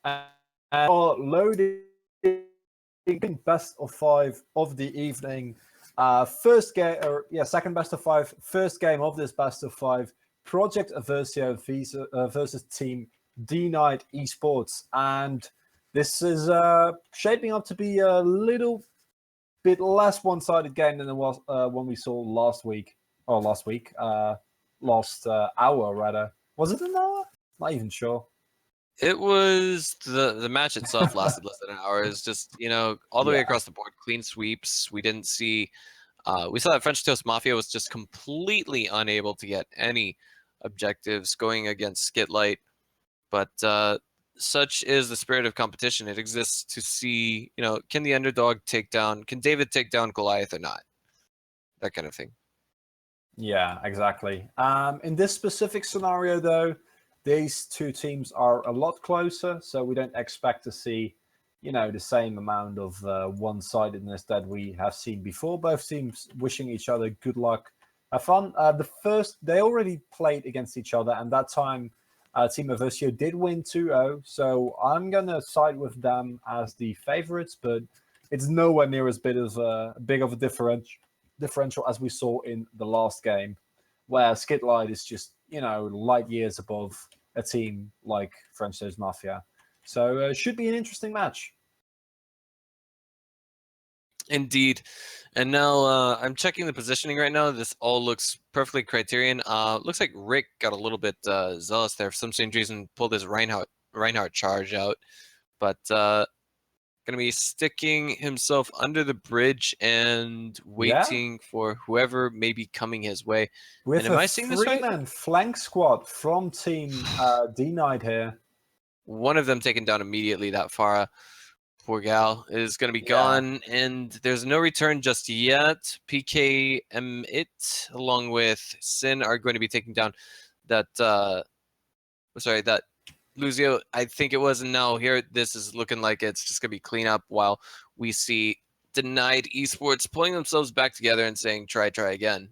Are loading best of 5 of the evening. First game, or yeah, second best of 5. First game of this best of 5. Project Eversio versus Team d.NiED Esports, and this is shaping up to be a little bit less one-sided game than it was when we saw last hour rather. Was it an hour? Not even sure. It was the match itself lasted less than an hour. It's just, all the way across the board, clean sweeps. We didn't see. We saw that French Toast Mafia was just completely unable to get any objectives going against Skitlight, but such is the spirit of competition. It exists to see, can the underdog can David take down Goliath or not? That kind of thing. Yeah, exactly. In this specific scenario, though, these two teams are a lot closer, so we don't expect to see, the same amount of one-sidedness that we have seen before. Both teams wishing each other good luck, have fun. They already played against each other, and that time Team Eversio did win 2-0, so I'm going to side with them as the favorites, but it's nowhere near as big of a differential as we saw in the last game, where Skitlight is just, light years above a team like French Toast Mafia. So it should be an interesting match. Indeed. And now I'm checking the positioning right now. This all looks perfectly Criterion. Looks like Rick got a little bit zealous there. For some strange reason, pulled his Reinhardt charge out. But going to be sticking himself under the bridge and waiting for whoever may be coming his way. With and am I seeing this right? 3-man flank squad from Team d.NiED here. One of them taken down immediately. That Farah, poor gal, is going to be gone, and there's no return just yet. PK It along with Sin are going to be taking down that. That Luzio, I think it was, and now here this is looking like it's just gonna be cleanup while we see d.NiED Esports pulling themselves back together and saying try again.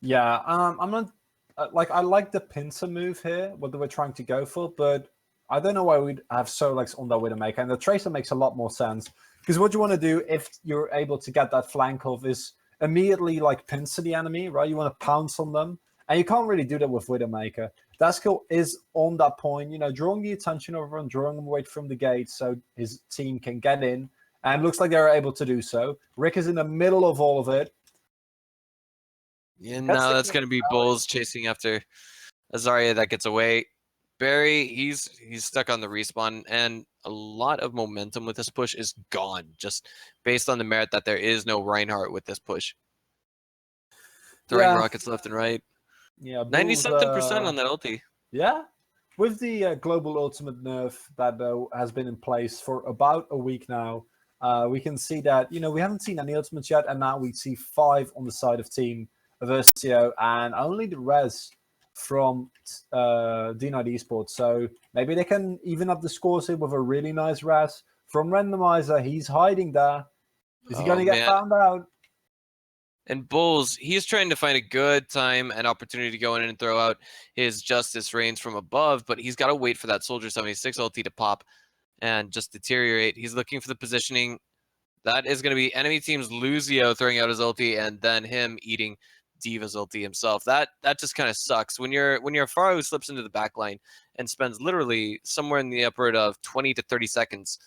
Yeah, I'm not I like the pincer move here, what they were trying to go for, but I don't know why we'd have Solex on that Widowmaker, and the Tracer makes a lot more sense, because what you want to do if you're able to get that flank off is immediately pincer the enemy, right? You want to pounce on them, and you can't really do that with Widowmaker. That skill is on that point, drawing the attention of everyone, drawing them away from the gate so his team can get in. And it looks like they're able to do so. Rick is in the middle of all of it. Yeah, now that's going to be Bulls chasing after Azaria that gets away. Barry, he's stuck on the respawn, and a lot of momentum with this push is gone, just based on the merit that there is no Reinhardt with this push. Throwing rockets left and right. Yeah, 97% on that ulti. Yeah, with the global ultimate nerf that has been in place for about a week now, we can see that we haven't seen any ultimates yet, and now we see 5 on the side of Team Eversio, and only the res from d.NiED Esports. So maybe they can even up the scores here with a really nice res from Randomizer. He's hiding there. Is he going to get found out? And Bulls, he's trying to find a good time and opportunity to go in and throw out his Justice Reigns from above, but he's got to wait for that Soldier 76 ulti to pop and just deteriorate. He's looking for the positioning. That is going to be enemy team's Luzio throwing out his ulti, and then him eating D.Va's ulti himself. That just kind of sucks. When you're Farah who slips into the backline and spends literally somewhere in the upward of 20 to 30 seconds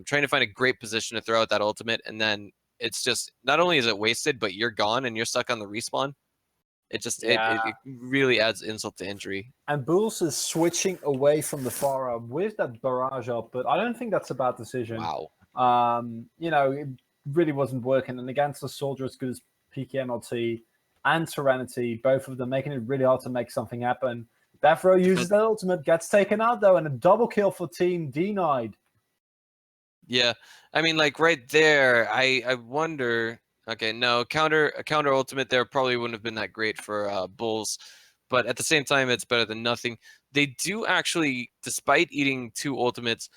trying to find a great position to throw out that ultimate, and then it's just, not only is it wasted, but you're gone and you're stuck on the respawn. It just it really adds insult to injury. And Bulls is switching away from the Farah with that barrage up, but I don't think that's a bad decision. Wow. It really wasn't working, and against a soldier as good as PKMLT and Serenity, both of them making it really hard to make something happen. Defro uses that ultimate, gets taken out though, and a double kill for Team d.NiED. Yeah, I mean, right there, I wonder. Okay, no, a counter ultimate there probably wouldn't have been that great for Bulls, but at the same time, it's better than nothing. They do actually, despite eating 2 ultimates,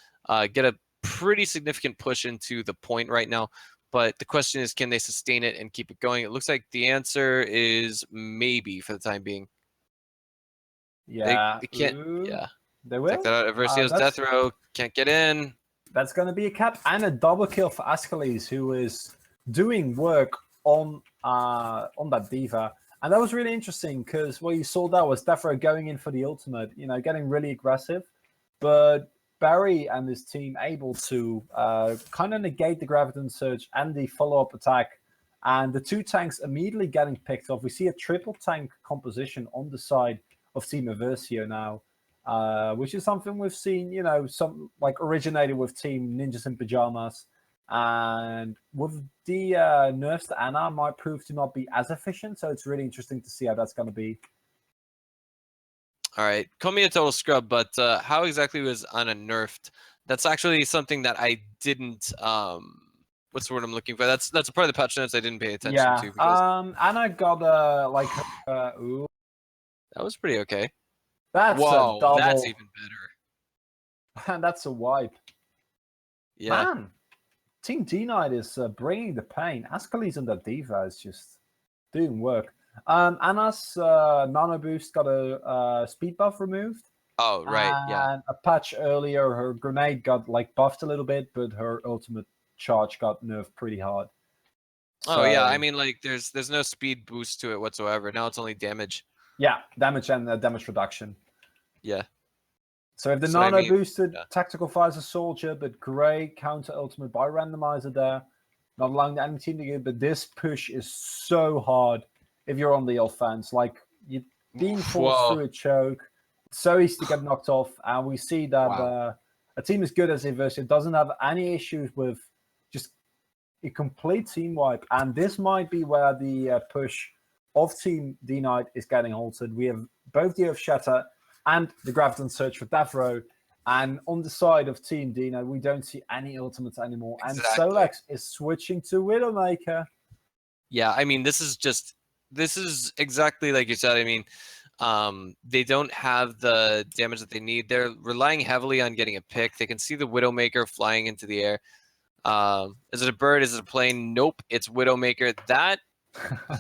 get a pretty significant push into the point right now. But the question is, can they sustain it and keep it going? It looks like the answer is maybe for the time being. Yeah, they can't. Yeah. They will. Check that out. Eversio's death row can't get in. That's going to be a cap and a double kill for Ascalise, who is doing work on that D.Va. And that was really interesting because what you saw there was death row going in for the ultimate, getting really aggressive. But Barry and his team able to kind of negate the Graviton Surge and the follow-up attack. And the two tanks immediately getting picked off. We see a triple tank composition on the side of Team Eversio now, which is something we've seen, some like originated with Team Ninjas in Pajamas. And with the nerfs to Ana might prove to not be as efficient. So it's really interesting to see how that's going to be. All right, call me a total scrub, but how exactly was Ana nerfed? That's actually something that I didn't. What's the word I'm looking for? That's a part of the patch notes I didn't pay attention to. Because... Ana got ooh. That was pretty okay. That's a double. That's even better. And that's a wipe. Yeah. Man, Team d.NiED is bringing the pain. Ascalise and that D.Va is just doing work. Ana's nano boost got a speed buff removed. Oh, right, yeah. And a patch earlier, her grenade got buffed a little bit, but her ultimate charge got nerfed pretty hard. Oh yeah, I mean there's no speed boost to it whatsoever. Now it's only damage. Yeah, damage and damage reduction. Yeah. So if the nano boosted tactical fires a soldier, but Grey counter ultimate by randomizer there, not allowing the enemy team to get. But this push is so hard if you're on the offense. Like you're being forced through a choke, so easy to get knocked off, and we see that a team as good as Eversio doesn't have any issues with just a complete team wipe, and this might be where the push of Team d.NiED is getting halted. We have both the Earth Shatter and the Graviton Search for death row, and on the side of Team d.NiED, we don't see any ultimates anymore. Exactly. And Solex is switching to Widowmaker. Yeah, I mean, this is exactly like you said. I mean, they don't have the damage that they need. They're relying heavily on getting a pick. They can see the Widowmaker flying into the air. Is it a bird? Is it a plane? Nope, it's Widowmaker. That,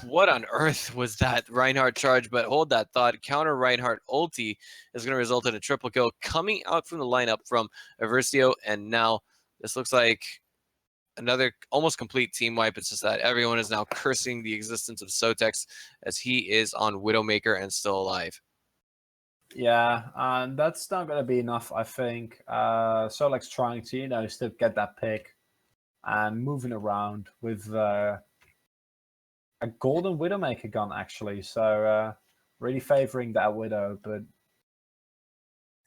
what on earth was that Reinhardt charge? But hold that thought. Counter Reinhardt ulti is going to result in a triple kill coming out from the lineup from Eversio. And now this looks like another almost complete team wipe. It's just that everyone is now cursing the existence of Sotex as he is on Widowmaker and still alive. Yeah, and that's not going to be enough, I think. Solex trying to, still get that pick and moving around with a golden Widowmaker gun, actually. So really favoring that Widow, but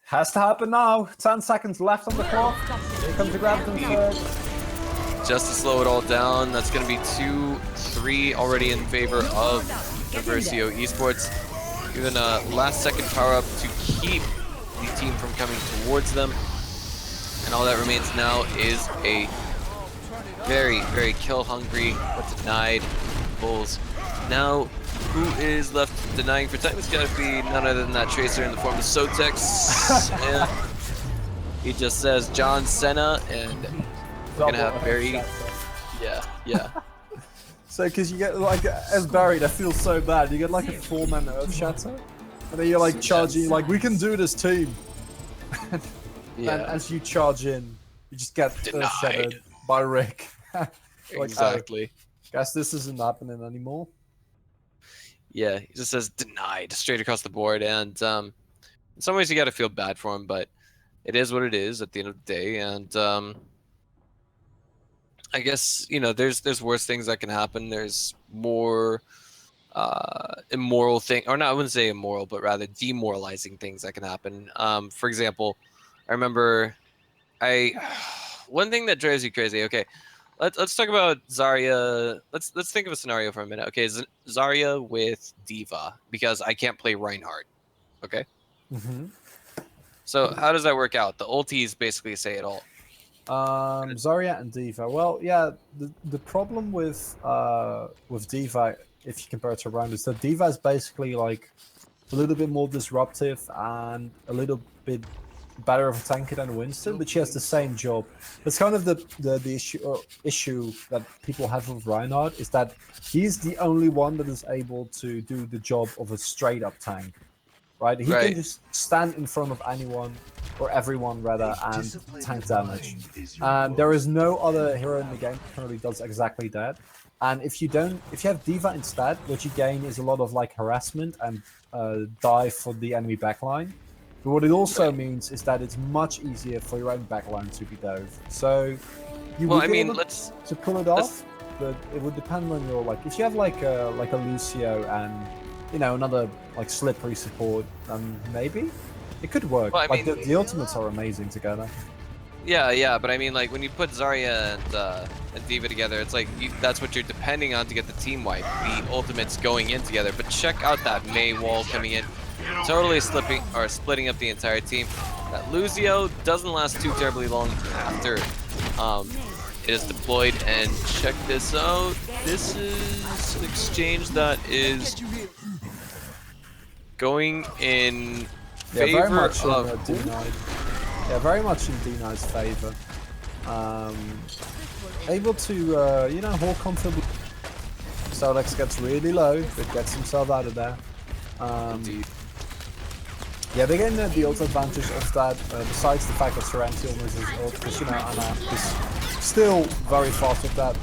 has to happen now. 10 seconds left on the clock. Here comes the Graviton Surge. Just to slow it all down, that's going to be 2-3 already in favor of Eversio Esports. Even a last-second power-up to keep the team from coming towards them. And all that remains now is a very, very kill-hungry but d.NiED Bulls. Now, who is left denying for time? It's got to be none other than that Tracer in the form of Sotex. And he just says John Cena, and we're going to have Barry. Yeah. So, because you get, as Barry, that feels so bad. You get, a 4-man Earth Shatter, and then you're, charging, we can do this, team. Yeah. And as you charge in, you just get Earth Shattered by Rick. Exactly. Guess this isn't happening anymore. Yeah, he just says d.NiED straight across the board, and in some ways you got to feel bad for him, but it is what it is at the end of the day, and I guess, there's worse things that can happen. There's more immoral thing, or not, I wouldn't say immoral, but rather demoralizing things that can happen. For example, I remember one thing that drives you crazy. Okay, let's talk about Zarya. Let's think of a scenario for a minute. Okay, Zarya with D.Va, because I can't play Reinhardt. Okay. Mm-hmm. So how does that work out? The ultis basically say it all. Zarya and D.Va. Well, yeah, the problem with D.Va, if you compare it to Reinhardt, is that D.Va is basically a little bit more disruptive and a little bit better of a tanker than Winston, but she has the same job. That's kind of the issue that people have with Reinhardt, is that he's the only one that is able to do the job of a straight up tank. right? He Right. can just stand in front of anyone or everyone rather and tank damage. There is no other hero in the game that currently does exactly that. And if you have D.Va instead, what you gain is a lot of like harassment and dive for the enemy backline. But what it also means is that it's much easier for your own backline to be dove. So you Well, would I be mean, able to pull it off, but it would depend on your like. If you have like a Lucio and another like slippery support, maybe it could work. Well, I Like mean, the ultimates are amazing together. yeah, but I mean, like when you put Zarya and D.Va together, it's like that's what you're depending on to get the team wipe. The ultimates going in together. But check out that Mei wall coming in, totally splitting up the entire team. That Lucio doesn't last too terribly long after it is deployed. And check this out. This is an exchange that is going in favor very much of in d.NiED. Yeah, very much in d.NiED's favor. Able to hold comfortably. Solex gets really low, but gets himself out of there. Yeah, they gain the ult advantage of that, besides the fact that Serenity almost is ult, because Ana is still very fast with that.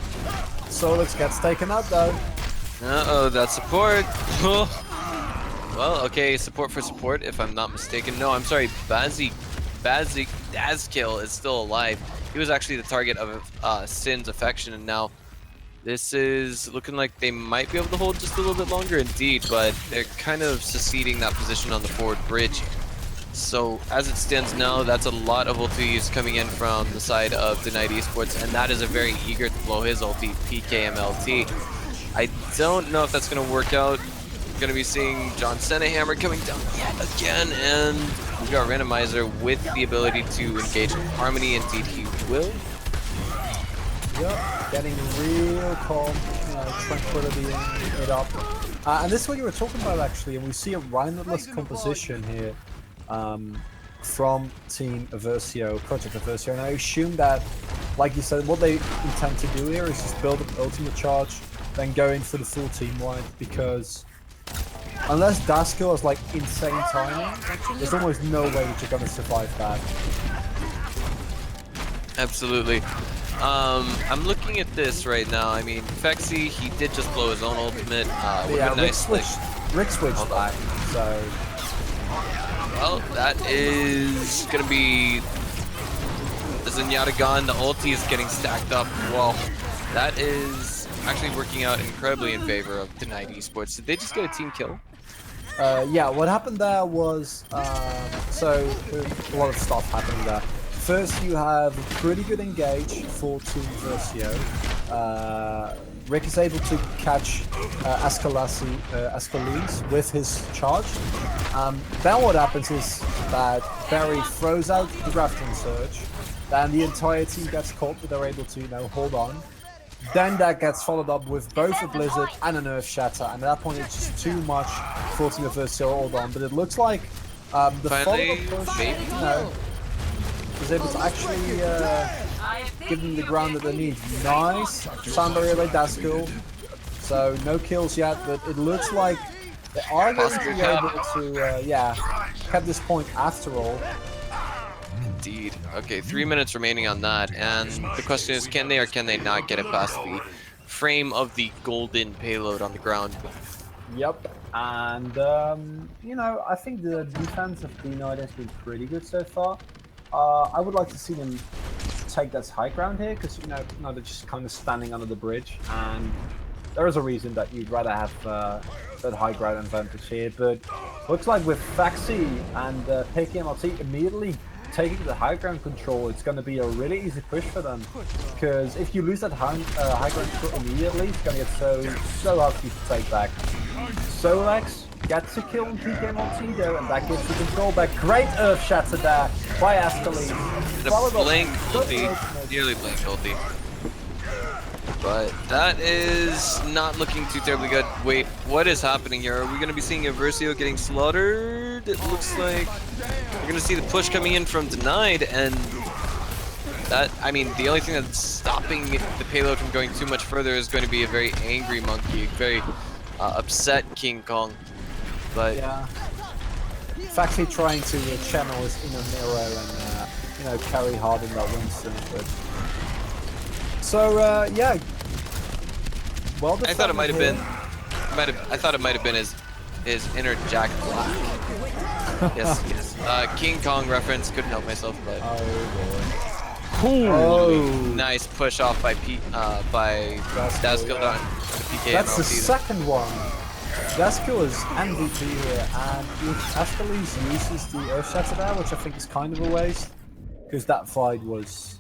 Solex gets taken out though. Uh-oh, that support. Well, okay, support for support, if I'm not mistaken. No, I'm sorry, Dazkill is still alive. He was actually the target of Sin's affection, and now this is looking like they might be able to hold just a little bit longer indeed, but they're kind of seceding that position on the forward bridge. So as it stands now, that's a lot of ultis coming in from the side of d.NiED Esports, and that is a very eager to blow his ulti, PKMLT. I don't know if that's going to work out. We're going to be seeing John Cena Hammer coming down yet again, and we've got Randomizer with the ability to engage in Harmony. Indeed, he will. Yep, getting real calm, tranquility it up. And this is what you were talking about actually, and we see a Rhinelandless composition here from Team Eversio, Project Eversio, and I assume that, like you said, what they intend to do here is just build up ultimate charge, then go in for the full team wide, because unless Dazkill has like insane timing, there's almost no way that you're going to survive that. Absolutely. I'm looking at this right now. I mean, Fexy, he did just blow his own ultimate. Yeah, Rick switched back, so... Well, that is going to be... The Zenyatta gone, the ulti is getting stacked up. Well, that is actually working out incredibly in favor of d.NiED Esports. Did they just get a team kill? Yeah, what happened there was... so, a lot of stuff happening there. First, you have a pretty good engage for Team Eversio. Rick is able to catch Escalise with his charge. Then what happens is that Barry throws out the Grafton Surge. Then the entire team gets caught, but they're able to, hold on. Then that gets followed up with both a Blizzard and an Earth Shatter. And at that point, it's just too much for Team Eversio to hold on. But it looks like the follow-up push, is able to actually give them the ground that they need. Nice. Sound barrier by Dazkill. So no kills yet, but it looks like they are going to be able to, keep this point after all. Indeed. Okay, 3 minutes remaining on that, and the question is, can they or can they not get it past the frame of the golden payload on the ground? Yep, and I think the defense of d.NiED has been pretty good so far. I would like to see them take that high ground here, because they're just kind of standing under the bridge, and there is a reason that you'd rather have that high ground advantage here. But looks like with Faxi and PKMLT immediately taking the high ground control, it's going to be a really easy push for them. Because if you lose that high ground control immediately, it's going to get so hard for you to take back. Solex gets a kill on PKMLT though, and that gives the control back. Great Earth Shatter there by Escalise. The blink ulti, nearly blink ulti. But that is not looking too terribly good. Wait, what is happening here? Are we going to be seeing Eversio getting slaughtered? It looks like we're going to see the push coming in from d.NiED, and that, I mean, the only thing that's stopping the payload from going too much further is going to be a very angry monkey, very upset King Kong. But actually trying to channel his inner Nero and you know, carry hard in that Winston. But so yeah, well, I thought it might have been. I thought it might have been his inner Jack Black. Yes, yes. King Kong reference. Couldn't help myself, but. Oh boy. Holy nice push off by Daskil on the PK. That's the second one. Daskil is MVP here, and if Achilles uses the Earth Shatter there, which I think is kind of a waste, because that fight was,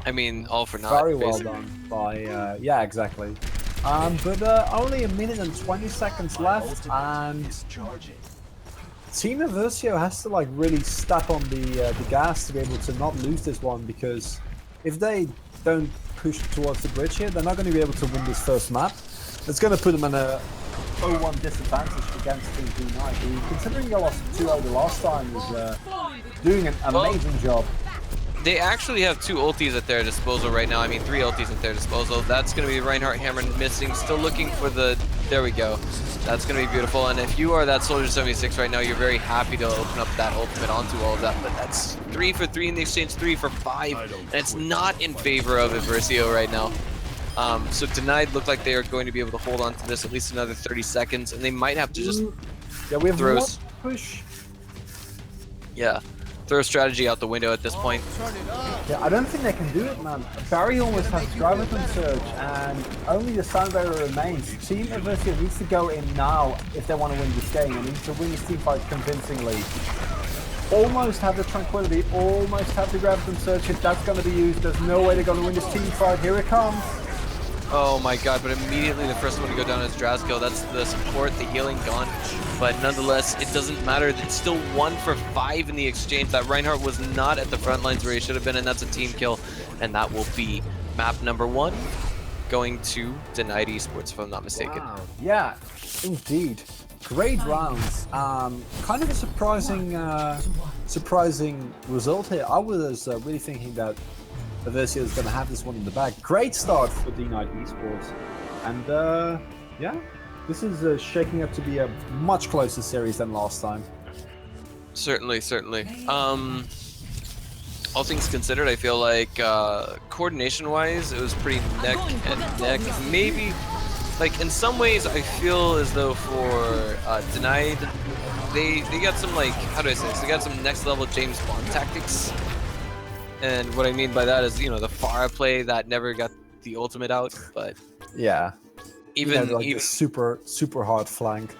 I mean, all for naught. very well done by, yeah, exactly. But only 1 minute and 20 seconds left, and Team Eversio has to like really step on the gas to be able to not lose this one, because if they don't push towards the bridge here, they're not going to be able to win this first map. It's going to put them in a 0-1 disadvantage against Team d.NiED, who, considering they lost 2-0 the last time, was doing an amazing job. They actually have 2 ultis at their disposal right now. I mean, 3 ultis at their disposal. That's going to be Reinhardt Hammer missing. Still looking for the... There we go. That's going to be beautiful. And if you are that Soldier 76 right now, you're very happy to open up that ultimate onto all of that. But that's 3 for 3 in the exchange, 3 for 5. And it's not in favor of Eversio right now. So d.NiED look like they are going to be able to hold on to this at least another 30 seconds. And they might have to just... Yeah, we have one push. Yeah. Throw strategy out the window at this point. Yeah, I don't think they can do it, man. Barry almost has Graviton Surge, and only the Sound Barrier remains. Team Eversio needs to go in now if they want to win this game. They need to win this team fight convincingly. Almost have the Tranquility, almost have the Graviton Surge. If that's going to be used, there's no way they're going to win this team fight. Here it comes. Oh my god, but immediately the first one to go down is Draskil. That's the support, the healing gone. But nonetheless, it doesn't matter. It's still 1 for 5 in the exchange. That Reinhardt was not at the front lines where he should have been, and that's a team kill. And that will be map number 1 going to d.NiED Esports, if I'm not mistaken. Wow. Yeah, indeed. Great rounds. Kind of a surprising result here. I was really thinking that Eversio is going to have this one in the bag. Great start for d.NiED Esports, and yeah, this is shaking up to be a much closer series than last time. Certainly, certainly. All things considered, I feel like coordination-wise, it was pretty neck and neck. Maybe, like in some ways, I feel as though for d.NiED, they got some, like, how do I say this? They got some next-level James Bond tactics. And what I mean by that is, you know, the Pharah play that never got the ultimate out, but yeah, even like a super hard flank.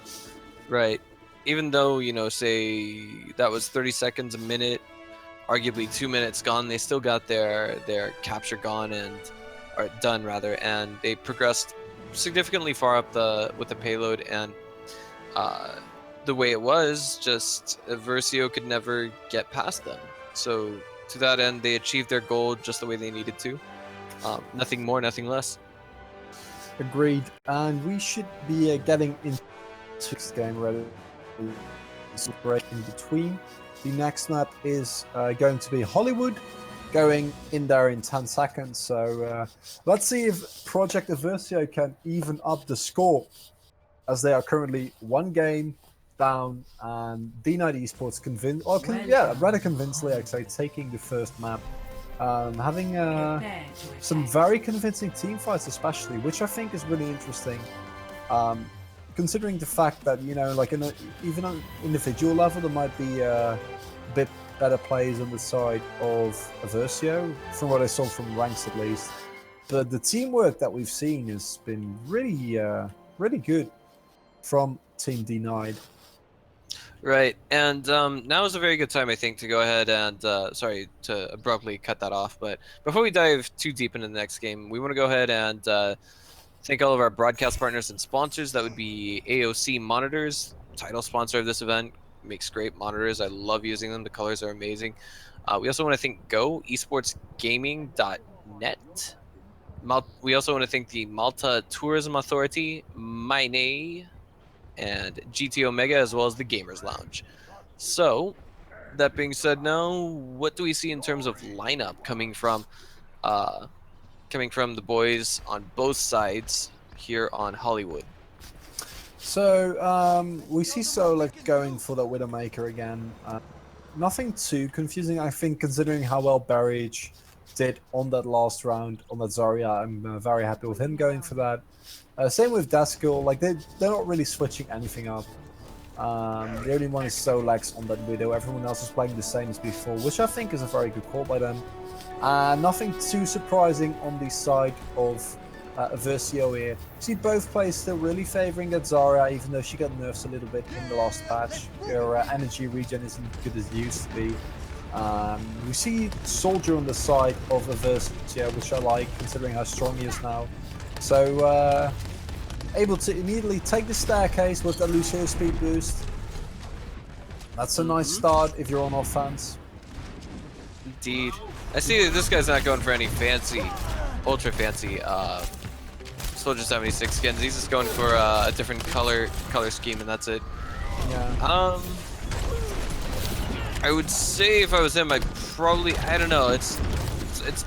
Right. Even though, you know, say that was 30 seconds a minute, arguably 2 minutes gone, they still got their capture gone or done rather, and they progressed significantly far up with the payload, and the way it was, just Eversio could never get past them. So to that end, they achieved their goal just the way they needed to. Nothing more, nothing less. Agreed. And we should be getting into this game ready. Break in between. The next map is going to be Hollywood, going in there in 10 seconds. So let's see if Project Eversio can even up the score, as they are currently 1 game down, and d.NiED Esports rather convincingly, I'd say, taking the first map, having some very convincing team fights, especially, which I think is really interesting, considering the fact that, you know, like even on individual level, there might be a bit better players on the side of Eversio, from what I saw from ranks at least. But the teamwork that we've seen has been really good from Team d.NiED. Right, and now is a very good time, I think, to go ahead and, sorry to abruptly cut that off, but before we dive too deep into the next game, we want to go ahead and thank all of our broadcast partners and sponsors. That would be AOC Monitors, title sponsor of this event, makes great monitors. I love using them. The colors are amazing. We also want to thank Go, esportsgaming.net. We also want to thank the Malta Tourism Authority, Mine, and GT Omega, as well as the Gamers Lounge. So, that being said, now what do we see in terms of lineup coming from the boys on both sides here on Hollywood? So we see Solek going for the Widowmaker again. Nothing too confusing, I think, considering how well Barrage did on that last round on that Zarya. I'm very happy with him going for that. Same with Daskell, like they're not really switching anything up. The only one is Solex on that Widow. Everyone else is playing the same as before, which I think is a very good call by them. Nothing too surprising on the side of Eversio here. See, both players still really favouring that Zarya, even though she got nerfed a little bit in the last patch. Her energy regen isn't as good as it used to be. We see Soldier on the side of Eversio, which I like, considering how strong he is now. So, able to immediately take the staircase with the Lucio speed boost. That's a nice start if you're on offense. Indeed. I see that this guy's not going for any fancy, ultra fancy Soldier 76 skins. He's just going for a different color scheme, and that's it. Yeah. I would say if I was him, I don't know. It's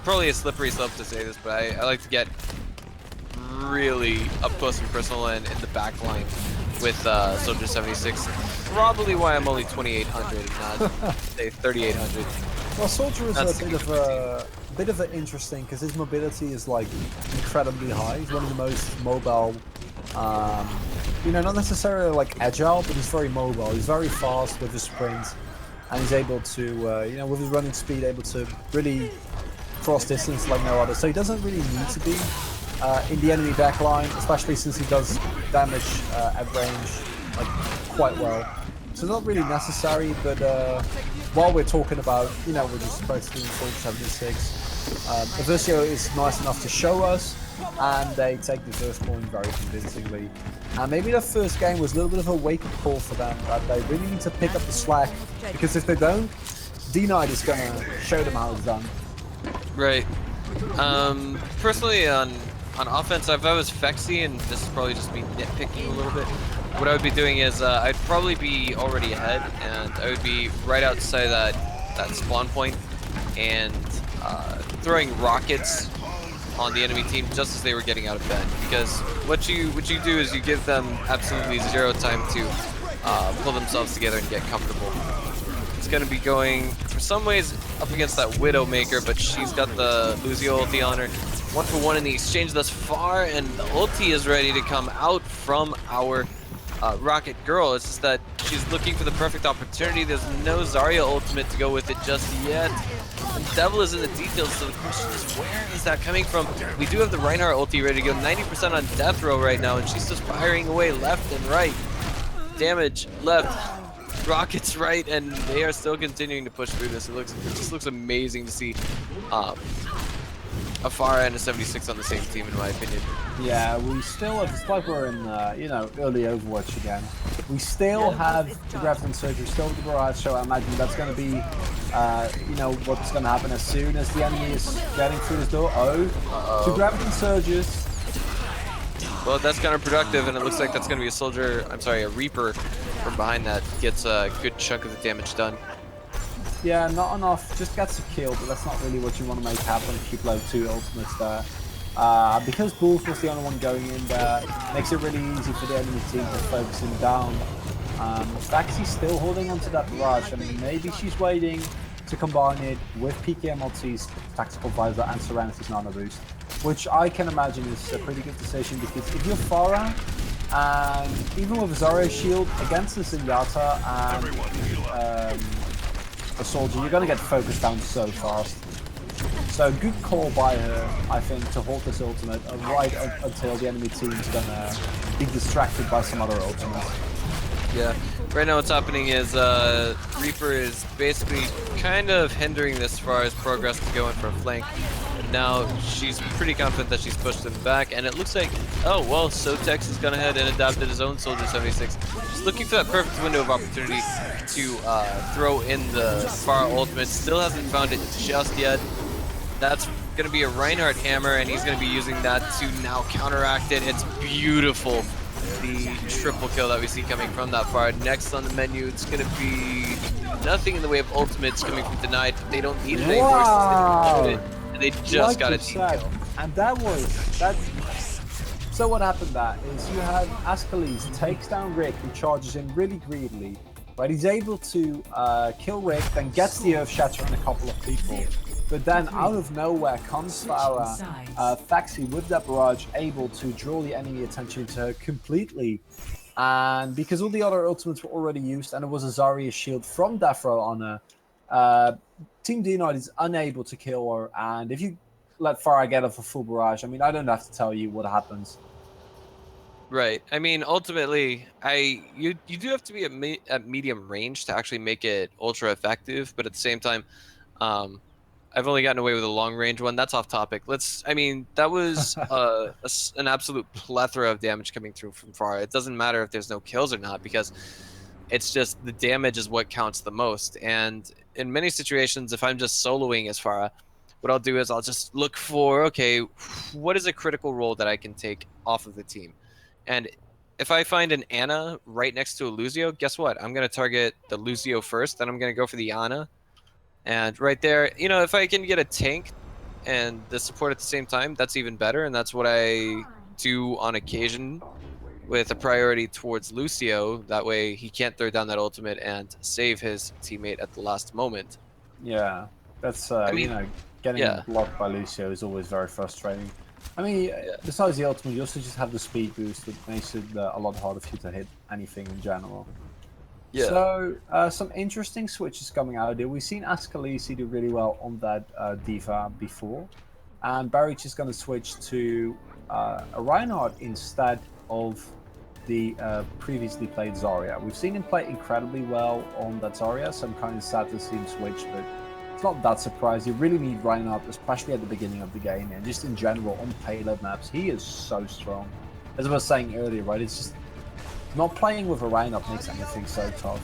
probably a slippery slope to say this, but I like to get really up close and personal and in the back line with Soldier 76. Probably why I'm only 2,800, not say 3,800. Well, Soldier is a bit of an interesting, because his mobility is like incredibly high. He's one of the most mobile, you know, not necessarily like agile, but he's very mobile. He's very fast with his sprint, and he's able to, you know, with his running speed, able to really cross distance like no other. So he doesn't really need to be in the enemy backline, especially since he does damage at range like quite well. So not really necessary, but while we're talking about, you know, we're just practicing Soldier 76, Eversio is nice enough to show us, and they take the first point very convincingly. And maybe the first game was a little bit of a wake-up call for them, that they really need to pick up the slack, because if they don't, d.NiED is going to show them how it's done. Right. Personally, on offense, if I was Fexy, and this is probably just me nitpicking a little bit, what I would be doing is I'd probably be already ahead, and I would be right outside that spawn point and throwing rockets on the enemy team just as they were getting out of bed. Because what you do is you give them absolutely zero time to pull themselves together and get comfortable. It's going to be going, for some ways, up against that Widowmaker, but she's got the Lucio ulti on her. 1-for-1 in the exchange thus far, and the ulti is ready to come out from our Rocket Girl. It's just that she's looking for the perfect opportunity. There's no Zarya ultimate to go with it just yet. And Devil is in the details, so the question is, where is that coming from? We do have the Reinhardt ulti ready to go, 90% on death row right now, and she's just firing away left and right. Damage left, rockets right, and they are still continuing to push through this. It just looks amazing to see a Pharah and a 76 on the same team, in my opinion. Yeah, we still have, it's like we're in, you know, early Overwatch again. We still have the Graviton Surgery, still the Barrage, so I imagine that's going to be, you know, what's going to happen as soon as the enemy is getting through this door. Two Graviton Surges. Well, that's counterproductive, and it looks like that's going to be a Reaper from behind that gets a good chunk of the damage done. Yeah, not enough. Just gets a kill, but that's not really what you want to make happen if you play two ultimates there. Because Bulls was the only one going in there, makes it really easy for the enemy team to focus him down. Faxy's still holding onto that Barrage. I mean, maybe she's waiting to combine it with PKMLT's Tactical Visor and Serenity's Nano Boost, which I can imagine is a pretty good decision, because if you're Pharah, and even with Zarya shield against the Zenyatta and a Soldier, you're going to get focused down so fast. So good call by her, I think, to hold this ultimate right until the enemy team is going to be distracted by some other ultimate. Yeah, right now what's happening is Reaper is basically kind of hindering this as far as progress to go in for a flank. And now she's pretty confident that she's pushed him back, and it looks like, oh well, Sotex has gone ahead and adapted his own Soldier 76. Just looking for that perfect window of opportunity to throw in the Pharah ultimate. Still hasn't found it just yet. That's going to be a Reinhardt hammer, and he's going to be using that to now counteract it. It's beautiful. The triple kill that we see coming from that Pharah. Next on the menu, it's going to be nothing in the way of ultimates coming from d.NiED. They don't need it anymore since they and they just got a team kill. And that was So what happened there is you have Ascalise takes down Rick, who charges in really greedily. Right, he's able to kill Rick, then gets the Earth Shatter on a couple of people. But then out of nowhere comes Farah, Faxi with that barrage, able to draw the enemy attention to her completely. And because all the other ultimates were already used, and it was a Zarya shield from Defro on her, Team d.NiED is unable to kill her. And if you let Farah get off a full barrage, I mean, I don't have to tell you what happens. Right. I mean, ultimately, you do have to be at medium range to actually make it ultra effective. But at the same time, I've only gotten away with a long range one. That's off topic. I mean, that was an absolute plethora of damage coming through from Farah. It doesn't matter if there's no kills or not, because it's just the damage is what counts the most. And in many situations, if I'm just soloing as Farah, what I'll do is I'll just look for, okay, what is a critical role that I can take off of the team? And if I find an Ana right next to a Lucio, guess what? I'm going to target the Lucio first, then I'm going to go for the Ana. And right there, you know, if I can get a tank and the support at the same time, that's even better. And that's what I do on occasion, with a priority towards Lucio. That way he can't throw down that ultimate and save his teammate at the last moment. Yeah, that's, I mean, you know, getting blocked by Lucio is always very frustrating. I mean, besides the ultimate, you also just have the speed boost that makes it a lot harder for you to hit anything in general. Yeah. So, some interesting switches coming out here. We've seen Ascalisi do really well on that D.Va before. And Barry's just going to switch to a Reinhardt instead of the previously played Zarya. We've seen him play incredibly well on that Zarya, so I'm kind of sad to see him switch, but it's not that surprising. You really need Reinhardt, especially at the beginning of the game, and just in general on payload maps. He is so strong. As I was saying earlier, right? It's just not playing with a Reinhardt makes anything so tough.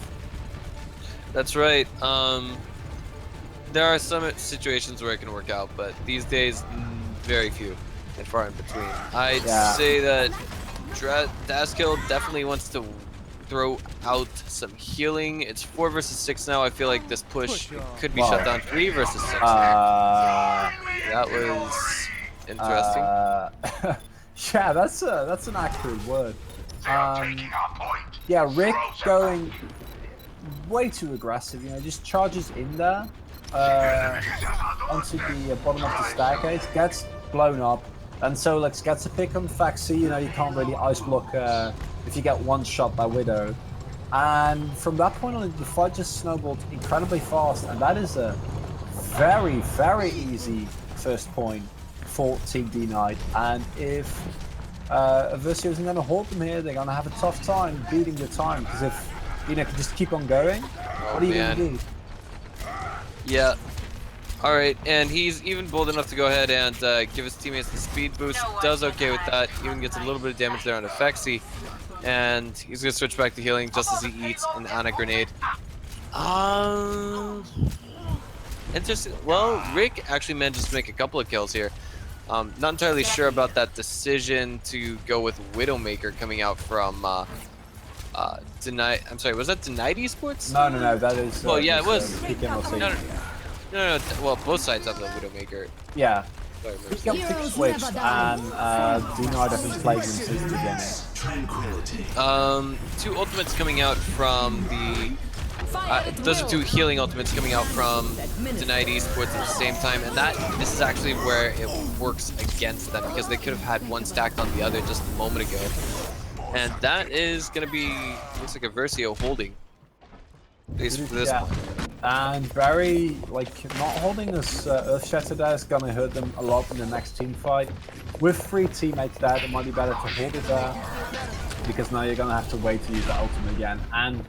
That's right. There are some situations where it can work out, but these days, very few and far in between. I'd say that Daskill definitely wants to throw out some healing. It's 4 versus 6 now. I feel like this push could be shut down 3 versus 6. That was interesting. Yeah, that's an accurate word. Yeah, Rick going way too aggressive. You know, just charges in there onto the bottom of the staircase, gets blown up, and Solex gets a pick on Faxi. You know, you can't really ice block if you get one shot by Widow. And from that point on, the fight just snowballed incredibly fast, and that is a very, very easy first point for Team d.NiED. And if Eversio isn't going to hold them here, they're going to have a tough time beating the time, because if you know, can just keep on going, what are you going to do? Yeah. All right, and he's even bold enough to go ahead and give his teammates the speed boost. Does okay with that. Even gets a little bit of damage there on Eversio, and he's gonna switch back to healing just as he eats an Ana grenade. Interesting. Well, Rick actually manages to make a couple of kills here. Not entirely sure about that decision to go with Widowmaker coming out from d.NiED. I'm sorry, was that d.NiED Esports? No, that is. Well, yeah, it was. No. Well, both sides have the Widowmaker. Yeah. PKM switched, and d.NiED have been playing them since the beginning. 2 ultimates coming out from the. Those are 2 healing ultimates coming out from d.NiED Esports at the same time, and this is actually where it works against them, because they could have had one stacked on the other just a moment ago. And that is going to be, looks like Eversio holding. At least for this one. And Barry, like, not holding this Earth Shatter there is going to hurt them a lot in the next team fight. With 3 teammates there, it might be better to hold it there, because now you're going to have to wait to use the ultimate again. And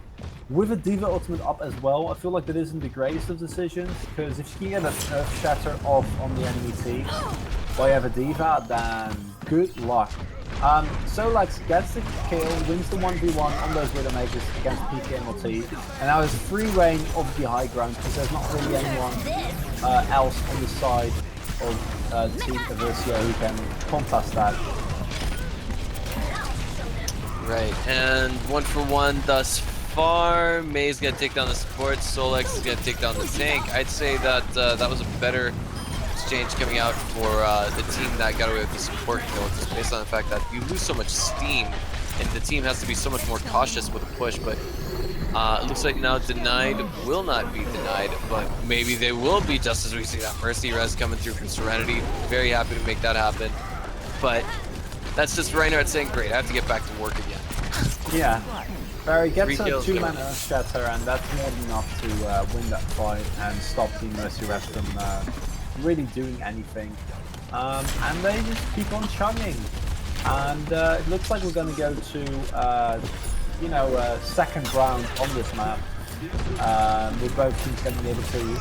with a D.Va ultimate up as well, I feel like that isn't the greatest of decisions, because if you can get an Earth Shatter off on the enemy team while you have a D.Va, then good luck. Solex gets the kill, wins the 1v1 on those Widowmakers against PKMLT, and now has free reign of the high ground, because there's not really anyone else on the side of Team Eversio who can contest that. Right, and 1-for-1 thus far. May's gonna take down the support, Solex is gonna take down the tank. I'd say that that was a better exchange coming out for the team that got away with the support kill, just based on the fact that you lose so much steam, and the team has to be so much more cautious with a push. But it looks like now d.NiED will not be d.NiED, but maybe they will be, just as we see that Mercy res coming through from Serenity. Very happy to make that happen. But that's just Reinhardt saying, great, I have to get back to work again. Yeah. Barry gets a 2-man Earth Shatter, and that's more than enough to win that fight and stop the Mercy Rest from really doing anything. And they just keep on chugging. And it looks like we're going to go to, you know, second round on this map. With both teams going to be able to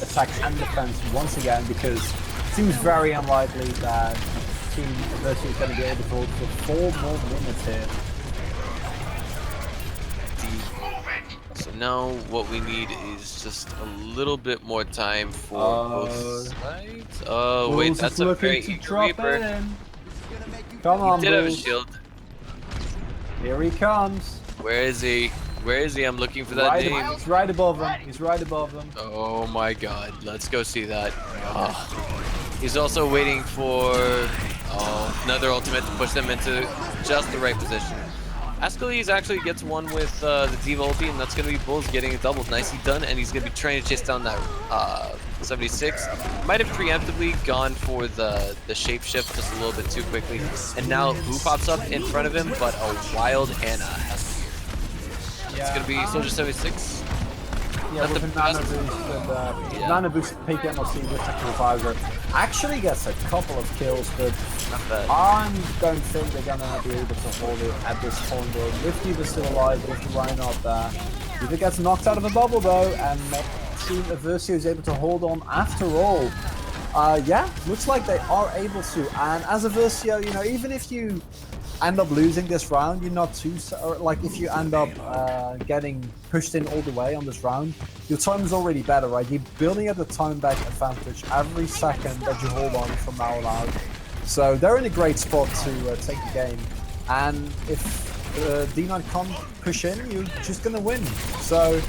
attack and defense once again, because it seems very unlikely that Team Eversio is going to be able to hold for 4 more minutes here. So now what we need is just a little bit more time for both sides. Oh Bulls wait, that's a very to eager drop Reaper. in. Come on, He did have a Bulls. shield. Here he comes. Where is he? Where is he? I'm looking for that name. He's right above him. He's right above him. Oh my god, let's go see that. Oh. He's also waiting for another ultimate to push them into just the right position. Ascalese actually gets one with the D.Va ulti, and that's going to be Bulls getting a double. Nicely done, and he's going to be trying to chase down that 76. Might have preemptively gone for the shapeshift just a little bit too quickly. And now who pops up in front of him but a wild Ana? It's going to be Soldier 76. Yeah, Not with the a nano best. boost and Yeah. nano boost peak MLC with Technical Visor. Actually gets a couple of kills, but Not bad. I don't think they're gonna be able to hold it at this point. Though, with D.Va still alive, with the Reinhardt there, D.Va gets knocked out of a bubble though, and Team Eversio is able to hold on after all. Yeah, looks like they are able to. And as Eversio, you know, even if you end up losing this round, you're not too like if you end up getting pushed in all the way on this round, your time is already better, right? You're building up the time back advantage every second that you hold on from now on out. So they're in a great spot to take the game, and if d.NiED can't push in, you're just gonna win. So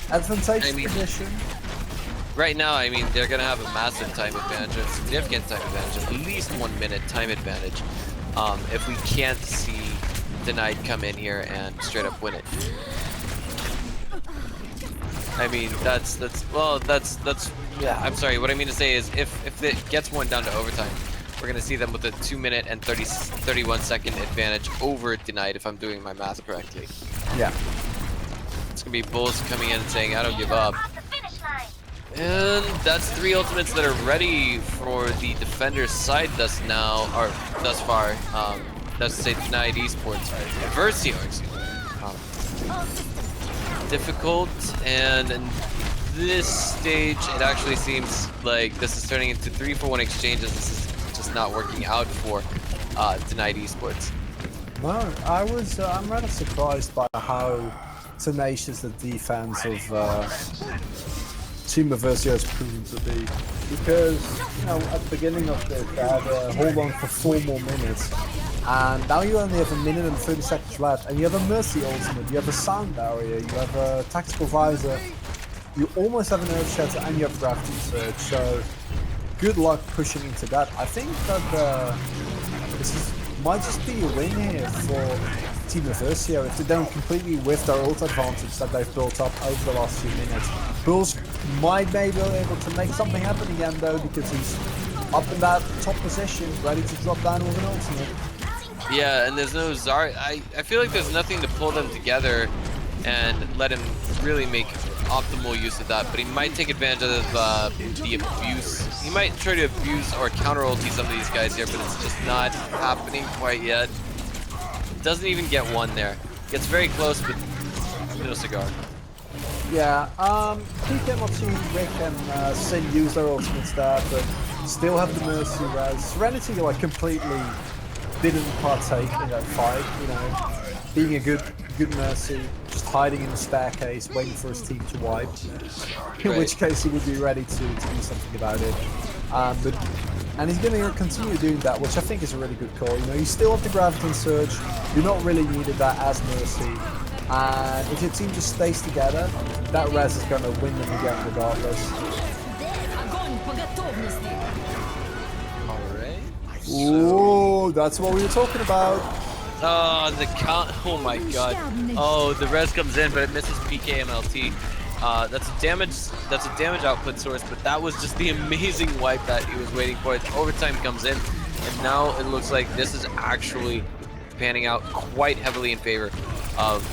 advantageous position. Right now, I mean, they're going to have a massive time advantage, a significant time advantage, at least 1 minute time advantage. If we can't see d.NiED come in here and straight up win it. I mean, that's yeah, I'm sorry, what I mean to say is if it gets one down to overtime, we're gonna see them with a 2 minute and 31 second advantage over d.NiED, if I'm doing my math correctly. Yeah. It's gonna be Bulls coming in and saying, I don't give up. And that's 3 ultimates that are ready for the defender's side thus far. That's to say d.NiED Esports, Eversio, excuse me. Difficult, and in this stage, it actually seems like this is turning into 3-for-1 exchanges. This is just not working out for d.NiED Esports. No, I'm rather surprised by how tenacious the defense of Team Eversio has proven to be, because, you know, at the beginning of this, they had a hold on for 4 more minutes, and now you only have 1 minute and 30 seconds left, and you have a Mercy ultimate, you have a sound barrier, you have a tactical visor, you almost have an Earth Shatter, and you have Gravity Surge, so good luck pushing into that. I think that this might just be a win here for Team Eversio if they don't completely whiff their ult advantage that they've built up over the last few minutes. Bulls might maybe be able to make something happen again though, because he's up in that top position, ready to drop down with an ultimate. Yeah, and there's no Zar. I feel like there's nothing to pull them together and let him really make optimal use of that, but he might take advantage of the abuse. He might try to abuse or counter ulti some of these guys here, but it's just not happening quite yet. Doesn't even get one there. Gets very close, but no cigar. Yeah, PKMLT, Rick and Sin use their ultimates there, but still have the Mercy res. Serenity like completely didn't partake in that fight, you know, being a good Mercy, just hiding in the staircase, waiting for his team to wipe, in which case he would be ready to do something about it. And he's going to continue doing that, which I think is a really good call. You know, you still have the Gravity Surge, you're not really needed that as Mercy, and if your team just stays together, that res is going to win them again regardless. Alright. Ooh, that's what we were talking about. Oh, the count. Oh my god. Oh, the res comes in, but it misses PK MLT. That's a damage output source, but that was just the amazing wipe that he was waiting for. The overtime comes in, and now it looks like this is actually panning out quite heavily in favor of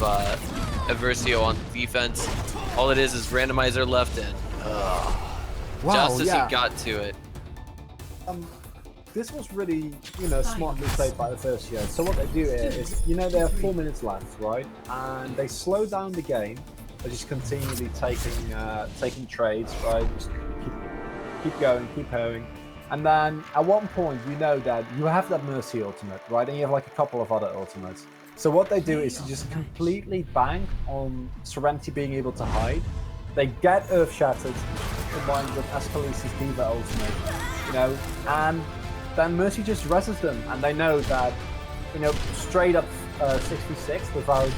Eversio on defense. All it is randomizer left in. Wow, Justice, yeah. he got to it. This was really, smartly played by Eversio. So what they do here is, they have 4 minutes left, right? And they slow down the game. They're just continually taking trades, right? Just keep going, keep going. And then at one point, that you have that Mercy ultimate, right? And you have like a couple of other ultimates. So what they do is to just completely bank on Serenity being able to hide. They get Earth Shattered combined with Ascalese's Diva ultimate, and then Mercy just reses them, and they know that, straight up 6v6 without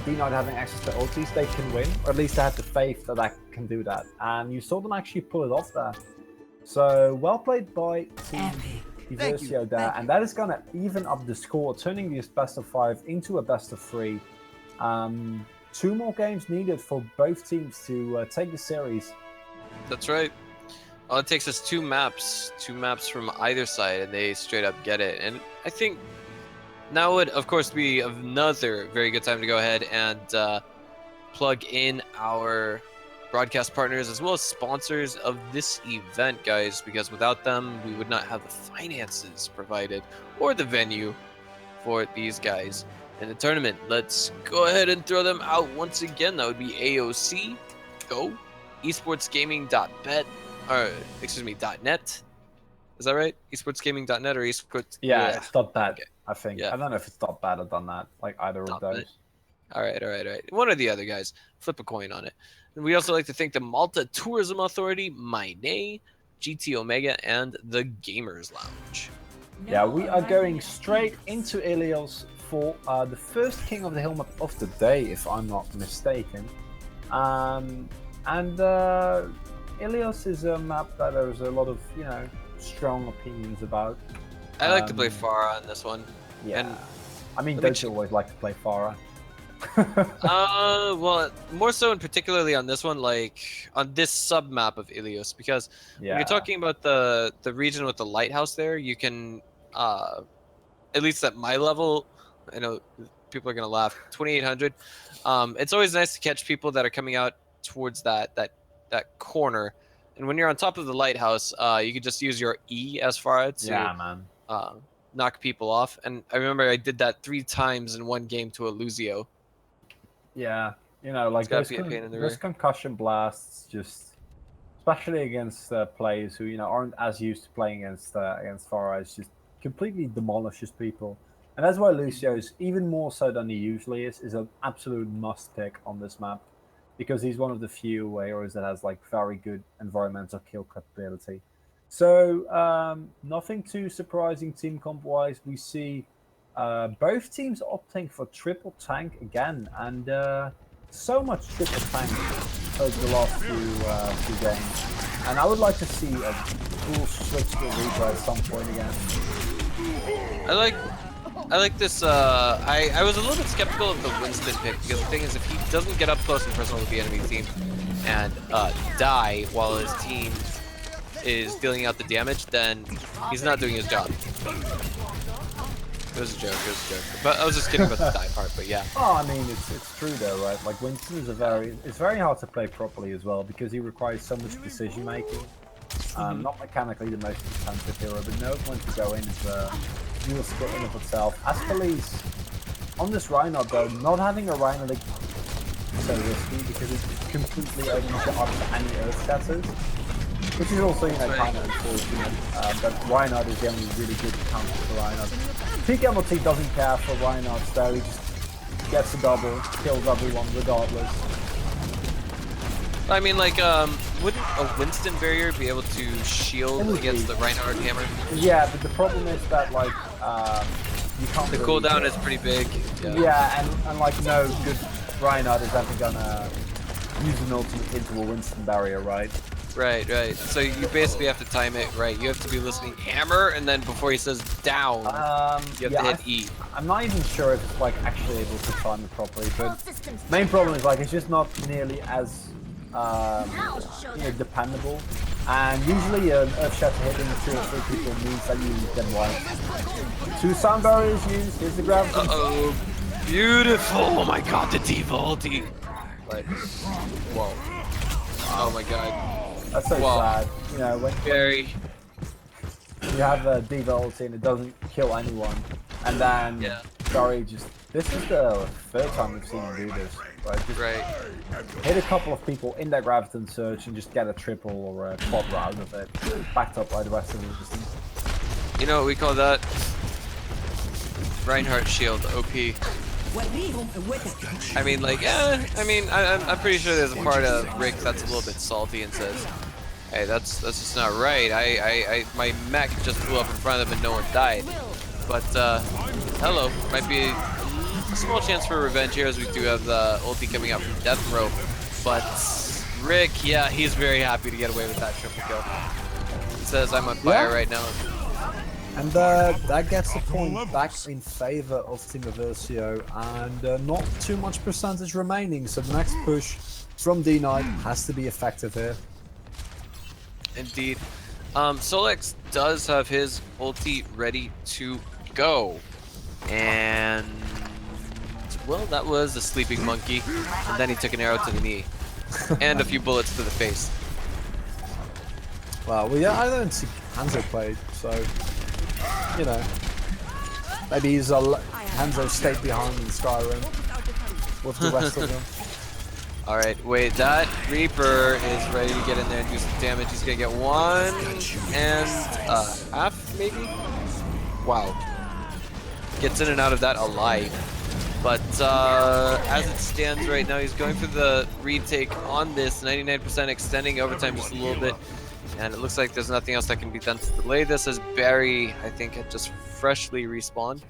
d.NiED having access to ultis, they can win, or at least they have the faith that I can do that. And you saw them actually pull it off there. So well played by Team Eversio there, and that is going to even up the score, turning this best of 5 into a best of 3. 2 more games needed for both teams to take the series. That's right. All it takes is 2 maps from either side, and they straight up get it. And I think now would, of course, be another very good time to go ahead and plug in our broadcast partners as well as sponsors of this event, guys, because without them, we would not have the finances provided or the venue for these guys in the tournament. Let's go ahead and throw them out once again. That would be AOC, Go, esportsgaming.bet, or excuse me, .net. Is that right? esportsgaming.net or esports? Yeah, it's .bet, okay. I think. Yeah. I don't know if it's .bet or .net, like either of those. All right. One or the other, guys. Flip a coin on it. And we also like to thank the Malta Tourism Authority, Mine, GT Omega, and the Gamers Lounge. Yeah, we are going straight into Ilios for the first King of the Hill map of the day, if I'm not mistaken. Ilios is a map that there's a lot of, strong opinions about. I like to play Pharah on this one. Yeah. And I mean, don't you always like to play Pharah? Well, more so and particularly on this one, like on this sub map of Ilios, because when you're talking about the region with the lighthouse there, you can at least at my level, I know people are gonna laugh, 2800. It's always nice to catch people that are coming out towards that corner, and when you're on top of the lighthouse, you could just use your E as far to knock people off. And I remember I did that 3 times in one game to Elusio. Yeah, like those concussion blasts, just especially against players who aren't as used to playing against Pharah, just completely demolishes people. And that's why Lucio's, even more so than he usually is an absolute must pick on this map, because he's one of the few heroes that has like very good environmental kill capability. So nothing too surprising team comp wise. We see both teams opting for triple tank again, and so much triple tank over the last few games. And I would like to see a full switch to Reaper at some point again. I like this. I was a little bit skeptical of the Winston pick, because the thing is, if he doesn't get up close and personal with the enemy team and die while his team is dealing out the damage, then he's not doing his job. It was a joke. But I was just kidding about the die part. But yeah. Oh, I mean, it's true though, right? Like Winston is it's very hard to play properly as well, because he requires so much decision making. Not mechanically the most expensive hero, but knows when to go in as a dual skill in of itself. Ascalese on this Reinhardt though, not having a Reinhardt is so risky, because it completely opens it up to any Earth Shatters, which is also kind of unfortunate. But Reinhardt is the only really good counter for Reinhardt. PKMLT doesn't care for Reinhardt though, he just gets a double, kills everyone regardless. I mean, like, wouldn't a Winston barrier be able to shield against the Reinhardt hammer? Yeah, but the problem is that, like, you can't. The cooldown is pretty big. Yeah, and like, no good Reinhardt is ever gonna use an ultimate into a Winston barrier, right? Right, right. So you basically have to time it right. You have to be listening hammer, and then before he says down, you have to hit E. I'm not even sure if it's like actually able to time it properly, but main problem is like it's just not nearly as dependable. And usually an Earth Shatter hitting 2 or 3 people means that you get wiped. 2 sound barriers used. Here's the gravity. Uh-oh. Beautiful. Oh my god, the D.NiED ulti. Like, whoa. Oh my god. That's so sad. You know, when Very. you have a D.NiED ulti and it doesn't kill anyone, and then sorry, just this is the 3rd time we've seen him do this. Right? Just hit a couple of people in their graviton surge and just get a triple or a quadra out of it, backed up by the rest of the resistance. You know what we call that? Reinhardt shield, OP. I mean, like, I'm pretty sure there's a part of Rick that's a little bit salty and says, "Hey, that's just not right. My mech just blew up in front of him and no one died." But hello, might be a small chance for revenge here as we do have the ulti coming out from Death Row. But Rick, yeah, he's very happy to get away with that triple kill. He says, "I'm on fire right now." And that gets the point back in favor of Team Eversio, and not too much percentage remaining, so the next push from d.NiED has to be effective here. Indeed. Solex does have his ulti ready to go. And, well, that was a sleeping monkey, and then he took an arrow to the knee, and a few bullets to the face. Well, yeah, I don't see Hanzo played, so... You know, maybe he's Hanzo stayed behind in Skyrim with the rest of them. Alright, wait, that Reaper is ready to get in there and do some damage. He's gonna get 1 and half, maybe? Wow. Gets in and out of that alive. But as it stands right now, he's going for the retake on this, 99% extending overtime just a little bit. And it looks like there's nothing else that can be done to delay this, as Barry, I think, had just freshly respawned.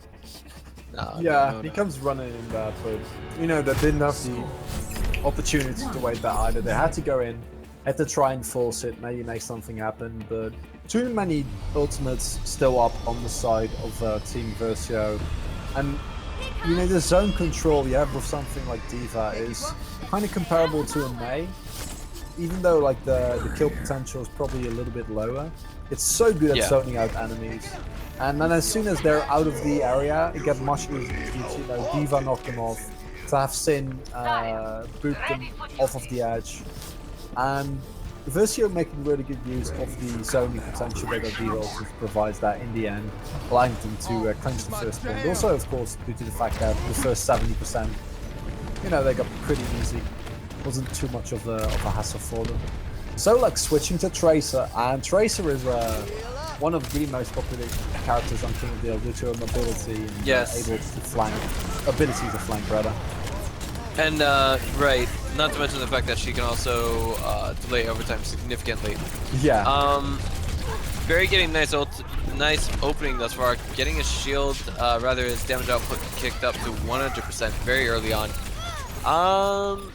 No, he comes running in that, but, you know, they didn't have the opportunity to wait that either. They had to go in, had to try and force it, maybe make something happen, but too many ultimates still up on the side of Team Eversio. And, you know, the zone control you have with something like D.Va is kind of comparable to a Mei. Even though like the kill potential is probably a little bit lower, it's so good at zoning out enemies. And then as soon as they're out of the area, it gets much easier to, you know, D.Va knock them off, to have Sin boot them off of the edge. And Eversio making really good use of the zoning potential that D.Va also provides that in the end, allowing them to clinch the first point. Also, of course, due to the fact that the first 70%, you know, they got pretty easy. Wasn't too much of a hassle for them. So like switching to Tracer, and Tracer is one of the most popular characters on King of the Hill due to her mobility and able to flank, ability to flank rather. And right, not to mention the fact that she can also delay overtime significantly. Yeah. Barry getting nice opening thus far, getting his shield, rather his damage output kicked up to 100% very early on.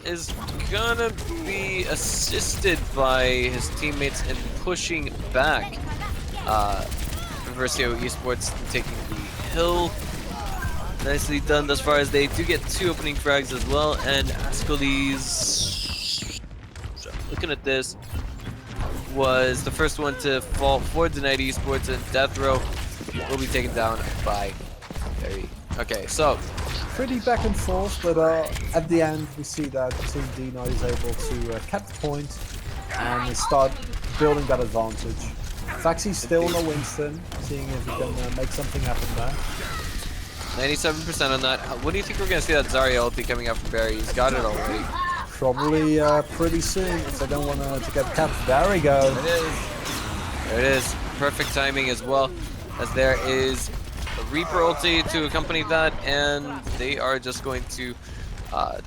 Is gonna be assisted by his teammates in pushing back. Eversio Esports taking the hill. Nicely done thus far, as they do get 2 opening frags as well. And Ascaldes, looking at this, was the first one to fall for d.NiED Esports, and Death Row will be taken down by Barry. Okay, so pretty back and forth, but at the end we see that Team d.NiED is able to cap the point and start building that advantage. Faxi's still no Winston, seeing if he can make something happen there. 97% on that. What do you think we're going to see that Zarya ulti coming out from Barry? He's got it already. Probably pretty soon, if they don't want to get capped. There we go. There it is. There it is. Perfect timing as well, as there is a Reaper ulti to accompany that, and they are just going to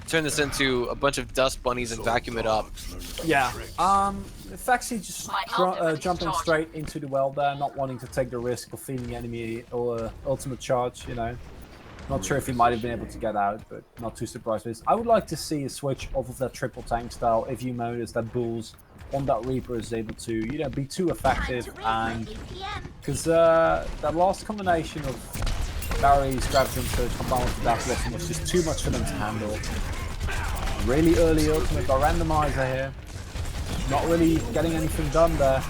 turn this into a bunch of dust bunnies and vacuum it up. Yeah. Faxi just jumping straight into the well there, not wanting to take the risk of feeding the enemy or ultimate charge, you know. Not sure if he might have been able to get out, but not too surprised with this. I would like to see a switch off of that triple tank style if you notice that Bulls on that Reaper is able to, you know, be too effective, and because that last combination of Barry's grab jump surge combined with that blossom was just too much for them to handle. Really early ultimate by randomizer here. Not really getting anything done there.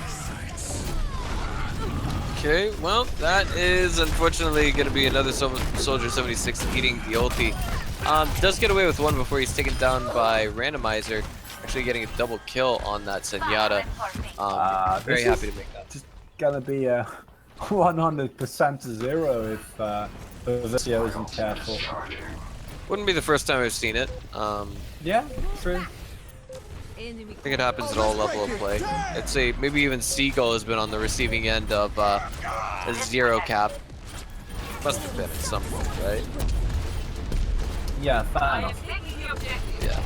Okay, well, that is unfortunately going to be another Soldier 76 eating the ulti. Does get away with one before he's taken down by randomizer. Actually getting a double kill on that Zenyatta. Very happy to make that. Just gonna be a 100% zero if Eversio isn't careful. Wouldn't be the first time I've seen it. Yeah, true. I think it happens at all level of play. I'd say maybe even Seagull has been on the receiving end of a 0 cap. Must have been at some point, right? Yeah, fair enough. Yeah.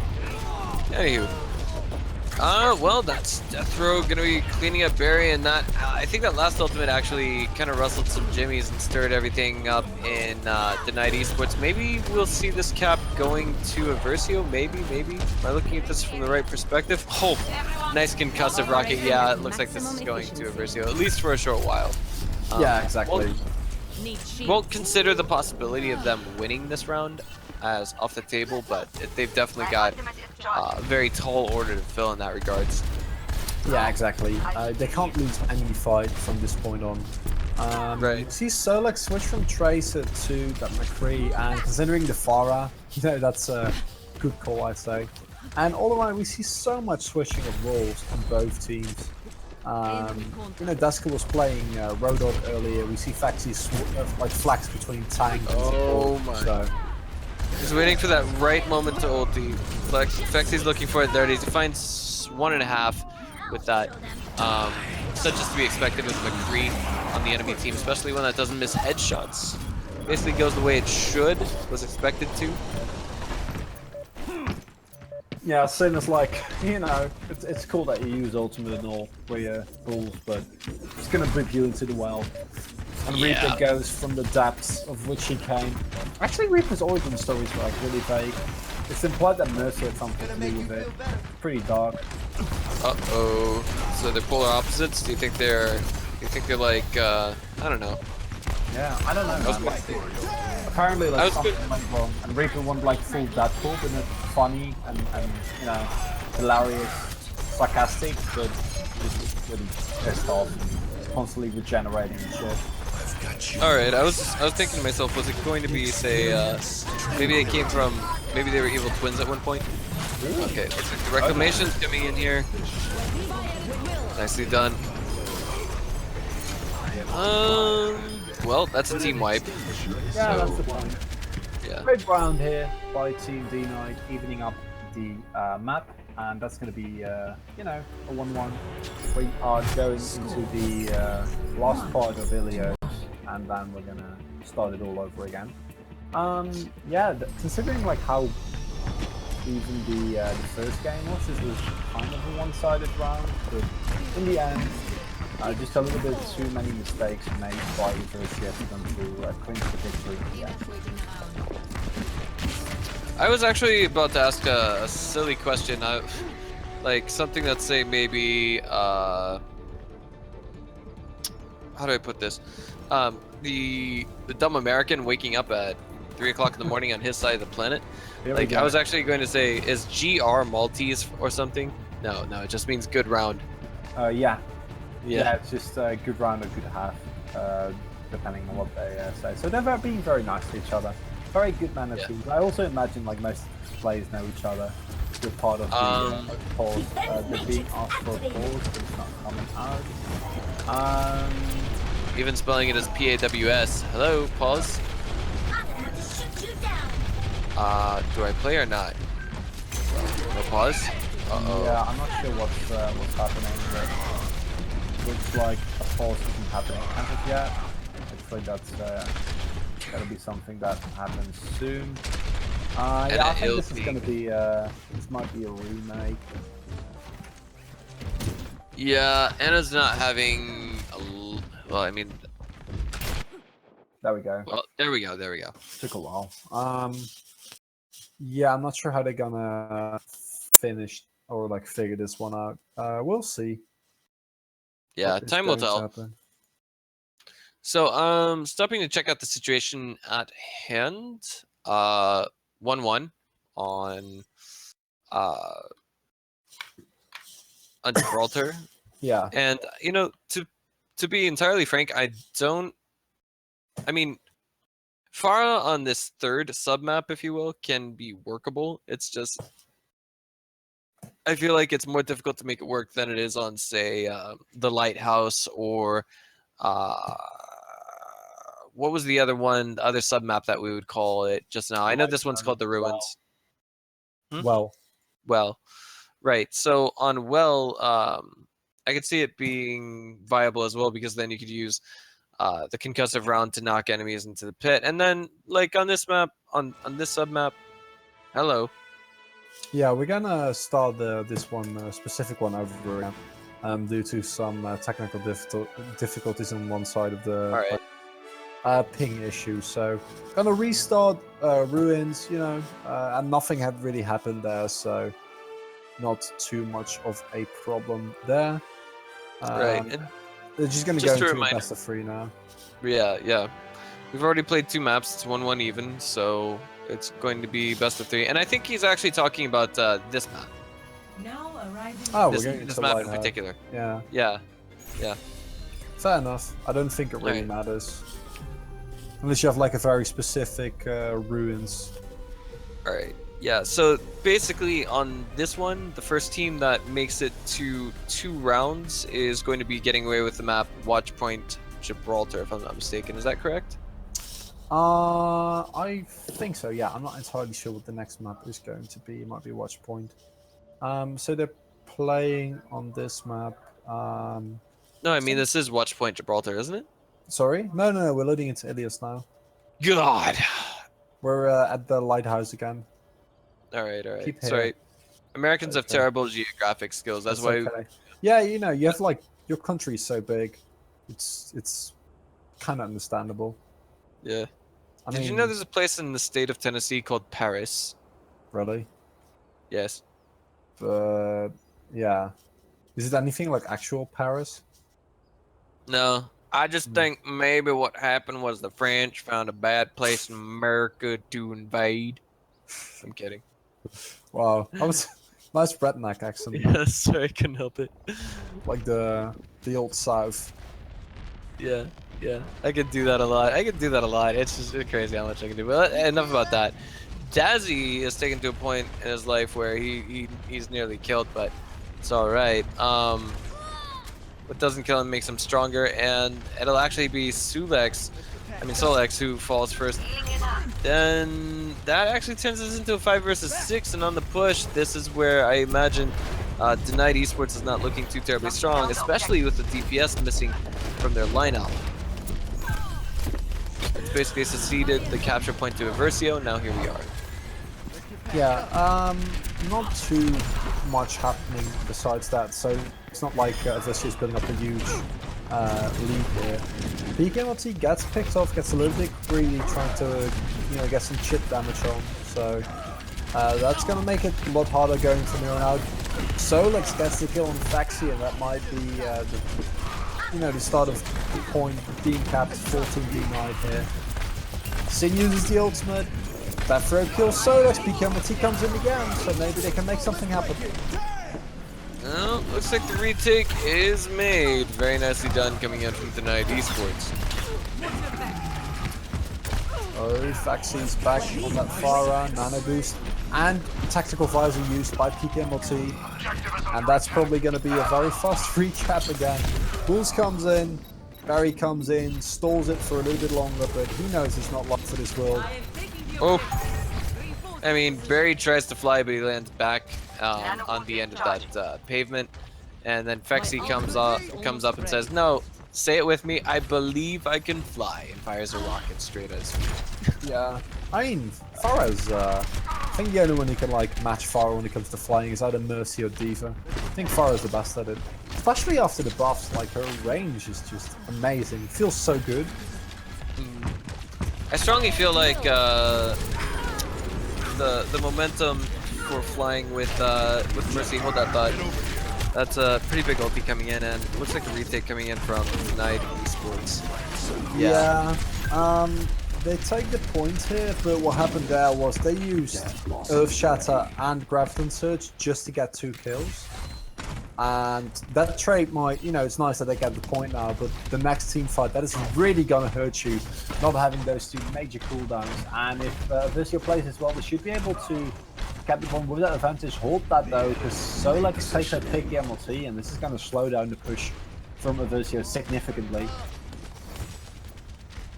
Anywho. Well, that's Death Row gonna be cleaning up Barry, and that I think that last ultimate actually kind of rustled some jimmies and stirred everything up in d.NiED Esports. Maybe we'll see this cap going to Eversio. Maybe. Am I looking at this from the right perspective? Oh, nice concussive rocket. Yeah, it looks like this is going to Eversio, at least for a short while. Yeah, exactly. Won't consider the possibility of them winning this round as off the table, but they've definitely got a very tall order to fill in that regards. Yeah, exactly. They can't lose any fight from this point on. Right. See Solak switch from Tracer to that McCree, and considering the Pharah, you know, that's a good call, I'd say. And all around, we see so much switching of roles on both teams. You know, Dusker was playing Rodot earlier. We see Faxi like flex between tank and support. My. So. He's waiting for that right moment to ulti. Fexi's looking for it there. He finds 1.5 with that. Such as to be expected with McCree on the enemy team, especially one that doesn't miss headshots. Basically goes the way it should, was expected to. Yeah, same as like, you know, it's cool that you use ultimate and all for your Bulls, but it's gonna whip you into the well. And yeah. Reaper goes from the depths of which he came. Actually, Reaper's origin story is like really vague. It's implied that Mercy had something to do with it. Pretty dark. Uh-oh. So they're polar opposites? Do you think they're like, I don't know. Yeah, I don't know. Apparently, like something went wrong, and Reaper went like full Deadpool, but not funny and you know, hilarious, sarcastic, but just really pissed off, and constantly regenerating and shit. Alright, I was thinking to myself, was it going to be, say, maybe they were evil twins at one point? Okay, looks like the Reclamation's coming in here. Nicely done. Well, that's a team wipe. Yeah, so, that's the point. Yeah. Great round here by Team d.NiED, evening up the map, and that's going to be, you know, a 1-1. We are going into the last part of Ilios, and then we're going to start it all over again. Yeah, considering like how even the first game was, this was kind of a one-sided round, but in the end, just a little bit too many mistakes made by Eversio for them to clinch the victory in the end. I was actually about to ask a silly question, like something that's, say, maybe, how do I put this? The dumb American waking up at 3 o'clock in the morning on his side of the planet. Like, I was actually going to say, is GR Maltese or something? No, it just means good round. Yeah, it's just a good round or good half, depending on what they say. So they're being very nice to each other. Very good manner teams. I also imagine like most players know each other. They're part of the pause. They're being asked for a pause, but it's not coming out. Even spelling it as PAWS. Hello, pause. Do I play or not? No pause? Uh-oh. Yeah, I'm not sure what's happening, but looks like a pause isn't happening as of yet. Hopefully that's gotta be something that happens soon. Yeah, I think this is gonna be this might be a remake. Yeah, Anna's not having well, I mean, there we go. Well, There we go. There we go. Took a while. Yeah, I'm not sure how they're gonna finish or like figure this one out. We'll see. Yeah, what is time will going to tell. happen. So, stopping to check out the situation at hand. 1-1 on Gibraltar. Yeah. And you know, to be entirely frank, I mean, Farah on this third submap, if you will, can be workable. It's just I feel like it's more difficult to make it work than it is on, say, the Lighthouse or what was the other one, the other submap that we would call it just now? I know this one's called the Ruins. Well, right. So on I could see it being viable as well because then you could use the concussive round to knock enemies into the pit, and then like on this map, on this submap, hello. Yeah, we're gonna start this one specific one over again, due to some technical difficulties on one side of the ping issue. So gonna restart Ruins, you know, and nothing had really happened there, so not too much of a problem there. Right. And they're just gonna just go a into a reminder- best of 3 now. Yeah. We've already played 2 maps. It's 1-1 even, so it's going to be best of 3. And I think he's actually talking about this map. Now arriving. Oh, This, we're going this into map in Lighthouse. particular. Yeah. Yeah. Fair enough. I don't think it really Right. matters. Unless you have like a very specific Ruins. Alright. Yeah, so basically on this one, the first team that makes it to 2 rounds is going to be getting away with the map Watchpoint Gibraltar, if I'm not mistaken. Is that correct? I think so, yeah. I'm not entirely sure what the next map is going to be. It might be Watchpoint. So they're playing on this map. No, I mean, this is Watchpoint Gibraltar, isn't it? Sorry? No, we're loading into Ilias now. God! We're at the Lighthouse again. Alright. Keep here. Sorry. Americans have Okay. terrible geographic skills. That's why... okay. Yeah, you know, you have like... Your country's so big. It's kind of understandable. Yeah. I Did mean, you know there's a place in the state of Tennessee called Paris? Really? Yes. But... Yeah. Is it anything like actual Paris? No. I just think maybe what happened was the French found a bad place in America to invade. I'm kidding. Wow. That was... Nice redneck accent. Yeah, sorry, I couldn't help it. Like the old South. Yeah. I could do that a lot. It's just crazy how much I can do. But enough about that. Dazzy is taken to a point in his life where he's nearly killed, but it's all right. What doesn't kill him makes him stronger, and it'll actually be Solex who falls first. Then that actually turns us into a 5 versus 6, and on the push, this is where I imagine d.NiED Esports is not looking too terribly strong, especially with the DPS missing from their lineup. It's basically succeeded the capture point to Eversio, now here we are. Yeah, not too much happening besides that, so it's not like Eversio's building up a huge lead here. PKMLT gets picked off, gets a little bit greedy, trying to, you know, get some chip damage on, so that's going to make it a lot harder going from here on out. Solex gets the kill on Faxi, and that might be the start of the point being capped 14 d.NiED here. Sin uses the ultimate. That throw kills Solex, PKMLT comes in again, so maybe they can make something happen. Well, looks like the retake is made. Very nicely done coming in from d.NiED Esports. Oh, Faxi's back on that Farah, nano boost, and tactical visor used by PKMLT. And that's probably going to be a very fast recap again. Bulls comes in, Barry comes in, stalls it for a little bit longer, but he knows it's not luck for this world. Oh, I mean, Barry tries to fly, but he lands back on the end of that pavement, and then Fexi comes up and says, "No, say it with me. I believe I can fly," and fires a rocket straight at his feet. Yeah, I mean, Farah's, I think the only one who can like match Farah when it comes to flying is either Mercy or Diva. I think Farah's the best at it, especially after the buffs. Like her range is just amazing. It feels so good. I strongly feel like the momentum for flying with Mercy. Hold that thought. That's a pretty big ulti coming in, and it looks like a retake coming in from d.NiED Esports. Yeah. They take the point here, but what happened there was they used Earth Shatter and Graviton Surge just to get 2 kills. And that trait might, you know, it's nice that they get the point now, but the next team fight, that is really going to hurt you, not having those 2 major cooldowns. And if Eversio plays as well, they should be able to get the one with that advantage. Hold that though, because Solex takes that pick MLT, and this is going to slow down the push from Eversio significantly.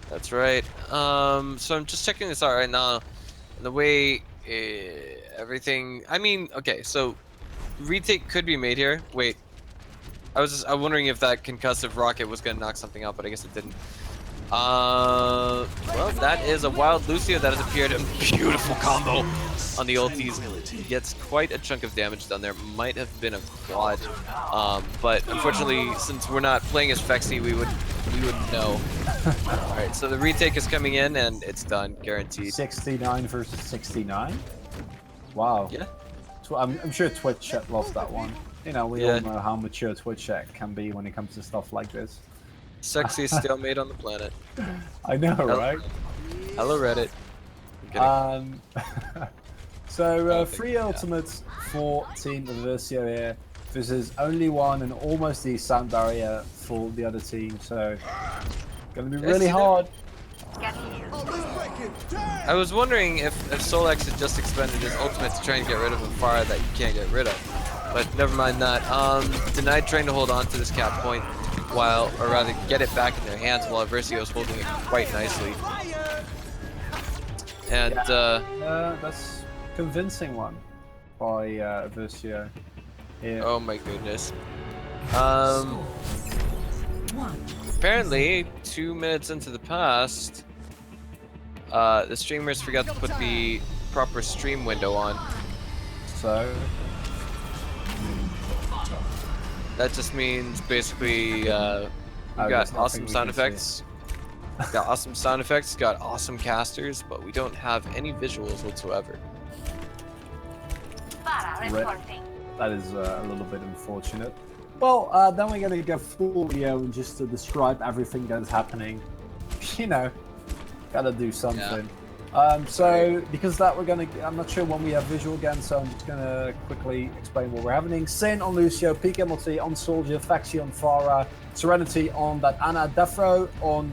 That's right. So I'm just checking this out right now. The way everything, I mean, okay, so retake could be made here. Wait, I'm wondering if that concussive rocket was gonna knock something out, but I guess it didn't. Well, that is a wild Lucio that has appeared. A beautiful combo on the ultis. He gets quite a chunk of damage done there. Might have been a quad, but unfortunately, since we're not playing as Fexy, we wouldn't know. All right, so the retake is coming in, and it's done, guaranteed. 69 versus 69. Wow. Yeah. So I'm sure Twitch chat lost that one. You know, we all know how mature Twitch chat can be when it comes to stuff like this. Sexiest stalemate on the planet. I know, right? Hello, Reddit. So 3 ultimates for Team Eversio here. This is only 1 and almost the sound barrier for the other team, so gonna be really hard. I was wondering if Solex had just expended his ultimate to try and get rid of a fire that you can't get rid of, but never mind that. d.NiED trying to hold on to this cap point, while, or rather get it back in their hands, while Eversio is holding it quite nicely. And that's convincing one by Eversio. Yeah. Oh my goodness. Apparently, 2 minutes into the past, the streamers forgot to put the proper stream window on. So that just means basically we got awesome sound effects. Got awesome sound effects, got awesome casters, but we don't have any visuals whatsoever. That is a little bit unfortunate. Well, then we're gonna go full video and just to describe everything that's happening. You know, gotta do something. So because that we're gonna, I'm not sure when we have visual again, so I'm just gonna quickly explain what we're having. Sin on Lucio, Peak MLT on Soldier, Faxi on Farah, Serenity on that Ana, Defro on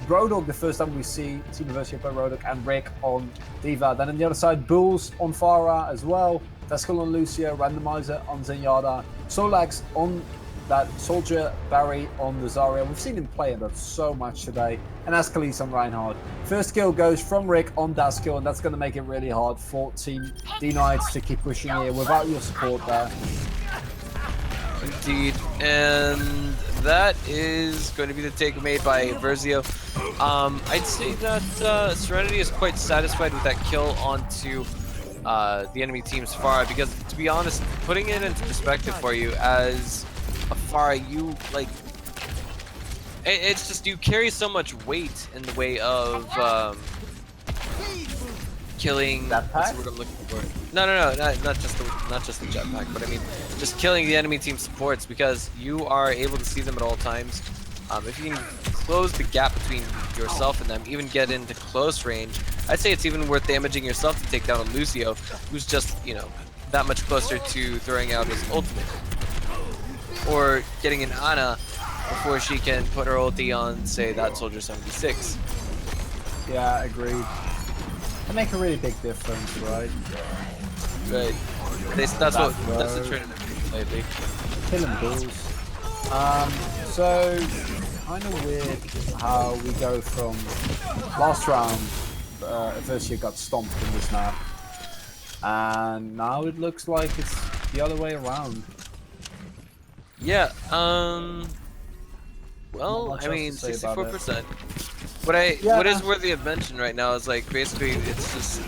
Rodok, the first time we see Team Eversio play Rodok, and Rick on D.NiED. Then on the other side, Bulls on Farah as well, Tescal on Lucio, Randomizer on Zenyatta, Solex on that Soldier, Barry on the Zarya. We've seen him playing that so much today, and Ascalis on Reinhardt. First kill goes from Rick on Daskill, and that's going to make it really hard for Team d.NiED to keep pushing here without your support there. Indeed, and that is going to be the take made by Eversio. I'd say that Serenity is quite satisfied with that kill onto the enemy team's Pharah, because to be honest, putting it into perspective for you as a Pharah, you like, it's just you carry so much weight in the way of killing. That's the word I'm looking for. No, not just the jetpack, but I mean just killing the enemy team supports, because you are able to see them at all times. If you can close the gap between yourself and them, even get into close range, I'd say it's even worth damaging yourself to take down a Lucio, who's just, you know, that much closer to throwing out his ultimate. Or getting an Ana before she can put her ulti on, say, that Soldier 76. Yeah, agreed. They make a really big difference, right? Right. That's the trend lately. Killing bulls. So kind of weird how we go from last round, Eversio got stomped in this map, and now it looks like it's the other way around. Yeah. Well, I mean, 64%. What is worthy of mention right now is like basically it's just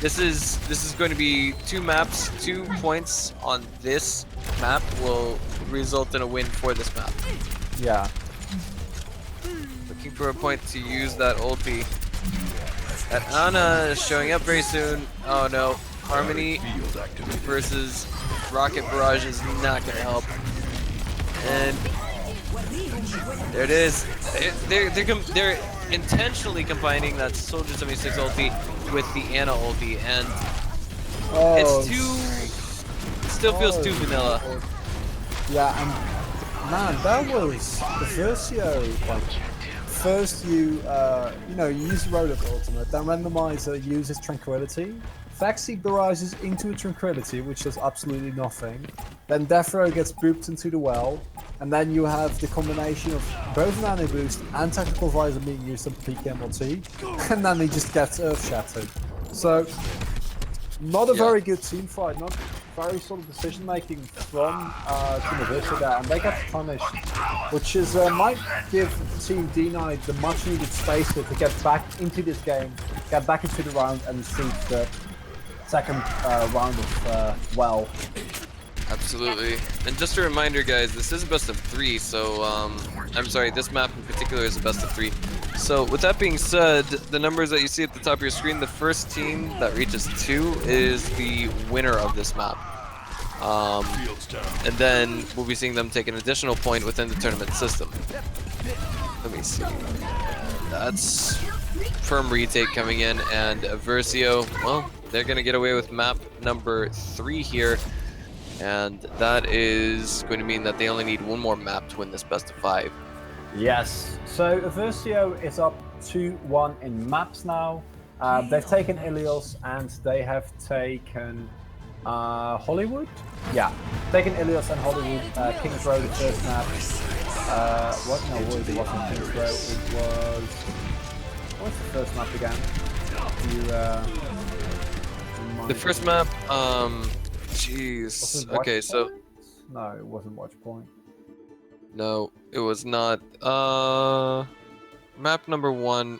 this is going to be 2 maps, 2 points on this map will result in a win for this map. Yeah. Looking for a point to use that ulti That Ana is showing up very soon. Oh no, Harmony versus Rocket Barrage is not gonna help. And there it is. They're intentionally combining that Soldier 76 ulti with the Ana ulti, and it's too. It still feels too vanilla. Yeah, and man, that was Eversio. Like, first you use the Roller ultimate, then Randomizer uses Tranquility. Faxi barrages into a Tranquility, which does absolutely nothing. Then Defro gets booped into the well, and then you have the combination of both Nano Boost and Tactical Visor being used on PKMLT, and then he just gets Earth Shattered. So, not a very good team fight, not very sort of decision making from Team Eversio there, and they get punished, which is might give Team d.NiED the much needed space to get back into this game, get back into the round, and see the second round of well. Absolutely. And just a reminder, guys, this is a best of 3, so I'm sorry, this map in particular is a best of 3. So with that being said, the numbers that you see at the top of your screen, the first team that reaches 2 is the winner of this map. And then we'll be seeing them take an additional point within the tournament system. Let me see. That's firm retake coming in, and Eversio, well, they're going to get away with map number 3 here. And that is going to mean that they only need one more map to win this best of 5. Yes, so Eversio is up 2-1 in maps now. They've taken Ilios and they have taken Hollywood? Yeah, taken Ilios and Hollywood. Kings Row, the first map. What? No, it wasn't Kings Row, it was... What's the first map again? The first map, jeez. Okay, so... No, it wasn't Watch Point. No, it was not. Map number 1.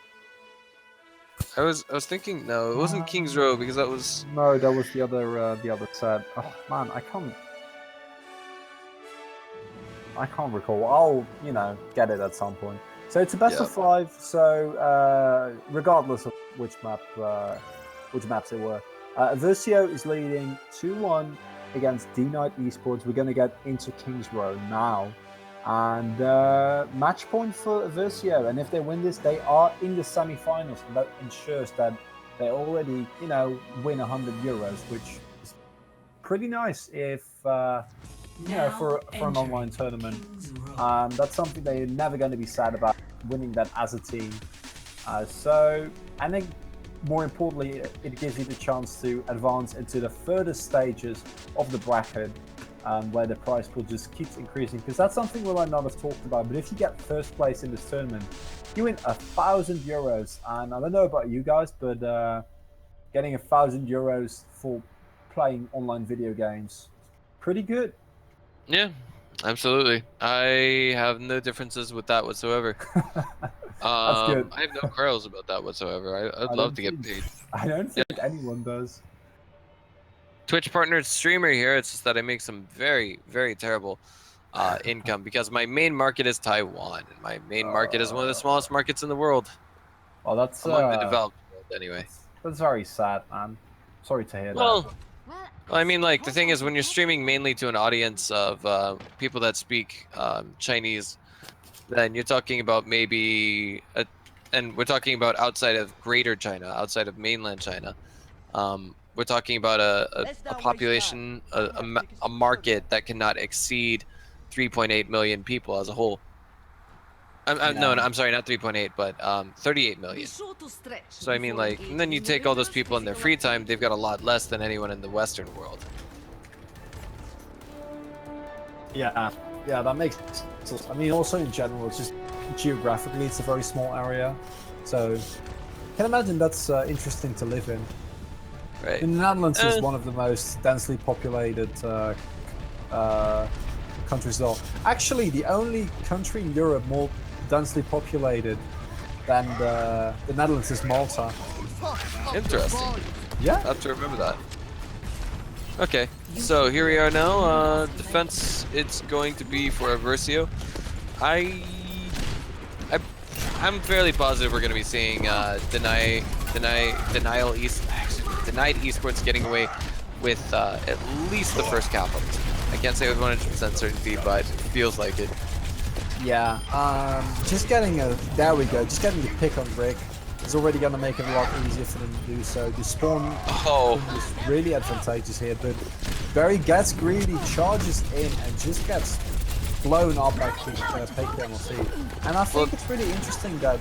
I was thinking, no, it wasn't Kings Row because that was... No, that was the other set. Oh man, I can't recall. I'll, get it at some point. So it's a best of 5. So regardless of which maps it were, Eversio is leading 2-1 against d.NiED Esports. We're going to get into Kings Row now. And match point for Eversio. And if they win this, they are in the semi-finals. And that ensures that they already, win 100 euros, which is pretty nice if, for an online tournament. That's something they're never going to be sad about, winning that as a team. So, I think more importantly, it gives you the chance to advance into the further stages of the bracket, where the prize pool just keeps increasing, because that's something we might not have talked about. But if you get first place in this tournament, you win 1,000 euros. And I don't know about you guys, but getting 1,000 euros for playing online video games, pretty good. Yeah, absolutely. I have no differences with that whatsoever. That's good. I have no quarrels about that whatsoever. I'd love to get paid. I don't think anyone does. Twitch partnered streamer here. It's just that I make some very, very terrible income because my main market is Taiwan, and my main market is one of the smallest markets in the world. Well, that's among the developed world, anyway. That's very sad, man. Sorry to hear that. Well, I mean, like, the thing is, when you're streaming mainly to an audience of people that speak Chinese, then you're talking about maybe, and we're talking about outside of Greater China, outside of mainland China. We're talking about a population, a market that cannot exceed 3.8 million people as a whole. No, I'm sorry, not 3.8, but 38 million. So I mean, like, and then you take all those people in their free time, they've got a lot less than anyone in the Western world. Yeah, that makes sense. I mean, also in general, it's just geographically, it's a very small area. So I can imagine that's interesting to live in. Right. The Netherlands is one of the most densely populated countries. Actually, the only country in Europe more densely populated than the Netherlands is Malta. Interesting. Yeah. I have to remember that. Okay, so here we are now. Defense, it's going to be for Eversio. I'm fairly positive we're going to be seeing d.NiED Esports getting away with at least the first cap up. I can't say with 100% certainty, but it feels like it. Yeah, just getting there we go, just getting the pick on Rick is already going to make it a lot easier for them to do so. The spawn is really advantageous here, but Barry gets greedy, charges in, and just gets blown up by pick the AOC. And I think it's really interesting that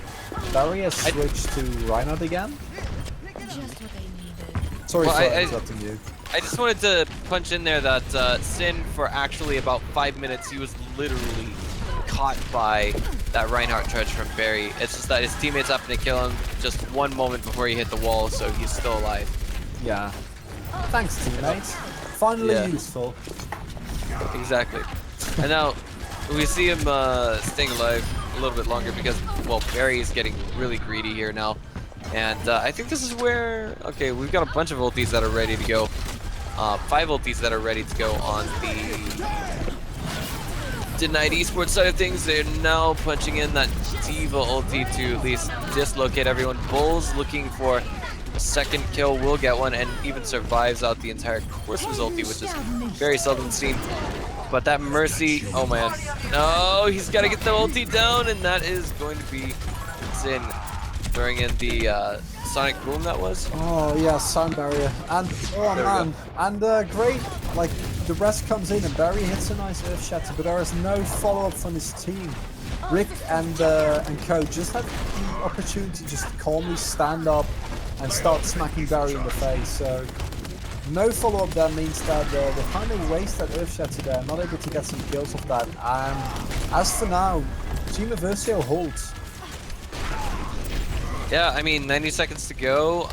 Barry has switched to Reinhardt again. Sorry for interrupting you. I just wanted to punch in there that Sin, for actually about 5 minutes, he was literally caught by that Reinhardt charge from Barry. It's just that his teammates happened to kill him just one moment before he hit the wall, so he's still alive. Yeah. Thanks, teammates. Finally useful. Exactly. And now we see him staying alive a little bit longer because, well, Barry is getting really greedy here now. And I think this is where, okay, we've got a bunch of ultis that are ready to go. 5 ultis that are ready to go on the d.NiED Esports side of things. They're now punching in that Diva ulti to at least dislocate everyone. Bull's looking for a second kill, will get one, and even survives out the entire course of his ulti, which is very seldom seen. But that Mercy, oh man. No, he's got to get the ulti down, and that is going to be Sin throwing in the Sonic Boom that was. Oh yeah, sound barrier. And oh man, and great, like the rest comes in and Barry hits a nice earth shatter, but there is no follow-up from his team. Rick and Co just had the opportunity to just calmly stand up and start smacking Barry in the face. So no follow-up there means that they kind of waste that earth shatter there, not able to get some kills off that. And as for now, Team Eversio holds. Yeah, I mean, 90 seconds to go.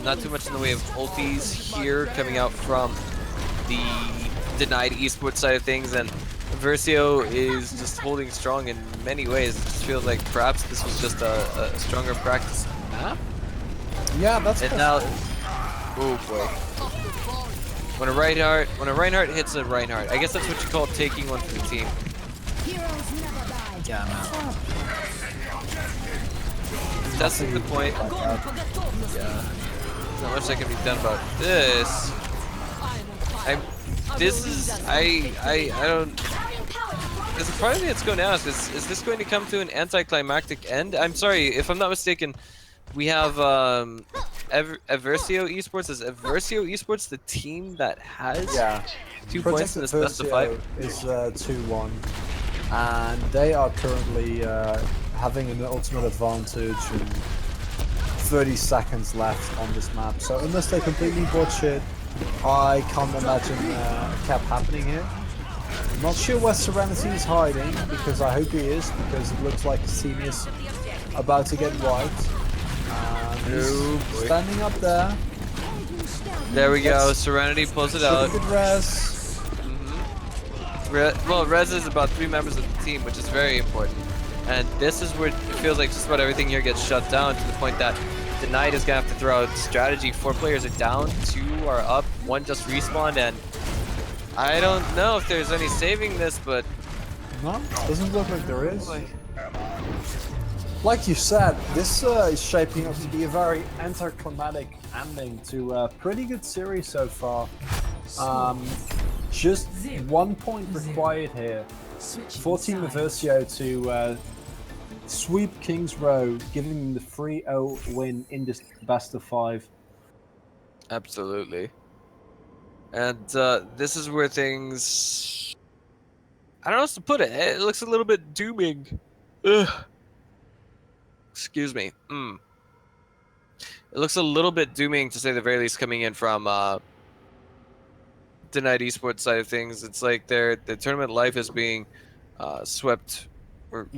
Not too much in the way of ultis here coming out from the d.NiED Esports side of things, and Eversio is just holding strong in many ways. It just feels like perhaps this was just a stronger practice map. Yeah, that's. And now, oh boy. When a Reinhardt hits a Reinhardt, I guess that's what you call taking one for the team. Yeah, man. That's the point. Yeah. There's not much that can be done about this. I don't. There's a part of me that's going to ask, is this going to come to an anticlimactic end? I'm sorry, if I'm not mistaken, we have Eversio Esports. Is Eversio Esports the team that has 2 points in this best of 5? Is 2-1, and they are currently having an ultimate advantage and 30 seconds left on this map. So unless they completely botch it, I can't imagine a cap happening here. I'm not sure where Serenity is hiding, because I hope he is, because it looks like his team is about to get wiped. He's standing up there. There we go. Serenity pulls it out. Good res. Well, res is about 3 members of the team, which is very important. And this is where it feels like just about everything here gets shut down, to the point that d.NiED is going to have to throw out strategy. 4 players are down, 2 are up, 1 just respawned, and I don't know if there's any saving this, but... No, doesn't look like there is. Like you said, this is shaping up to be a very anticlimactic ending to a pretty good series so far. Just 1 point required here for Team Eversio to sweep Kings Row, giving them the 3-0 win in this best of 5. Absolutely. And this is where things... I don't know how else to put it. It looks a little bit dooming. Ugh. Excuse me. It looks a little bit dooming, to say the very least, coming in from d.NiED Esports side of things. It's like their tournament life is being swept, or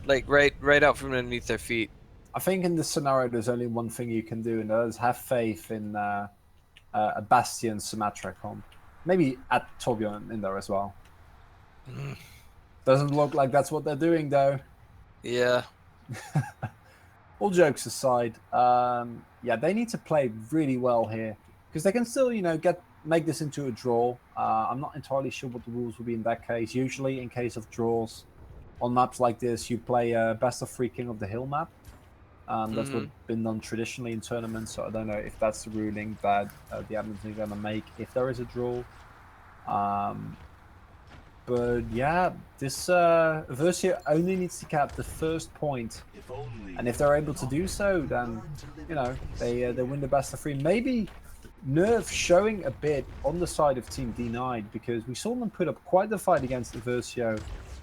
like right out from underneath their feet. I think in this scenario, there's only one thing you can do, and that is have faith in a Bastion Symmetra comp. Maybe add Torbjorn in there as well. Doesn't look like that's what they're doing, though. Yeah. All jokes aside, yeah, they need to play really well here, because they can still, make this into a draw. I'm not entirely sure what the rules will be in that case. Usually, in case of draws, on maps like this, you play best of 3 King of the Hill map. That's what's been done traditionally in tournaments, so I don't know if that's the ruling that the admins are going to make if there is a draw. But yeah, this Eversio only needs to cap the first point, and if they're able to do so, then you know they win the best of 3. Maybe Nerf showing a bit on the side of Team d.NiED, because we saw them put up quite the fight against Eversio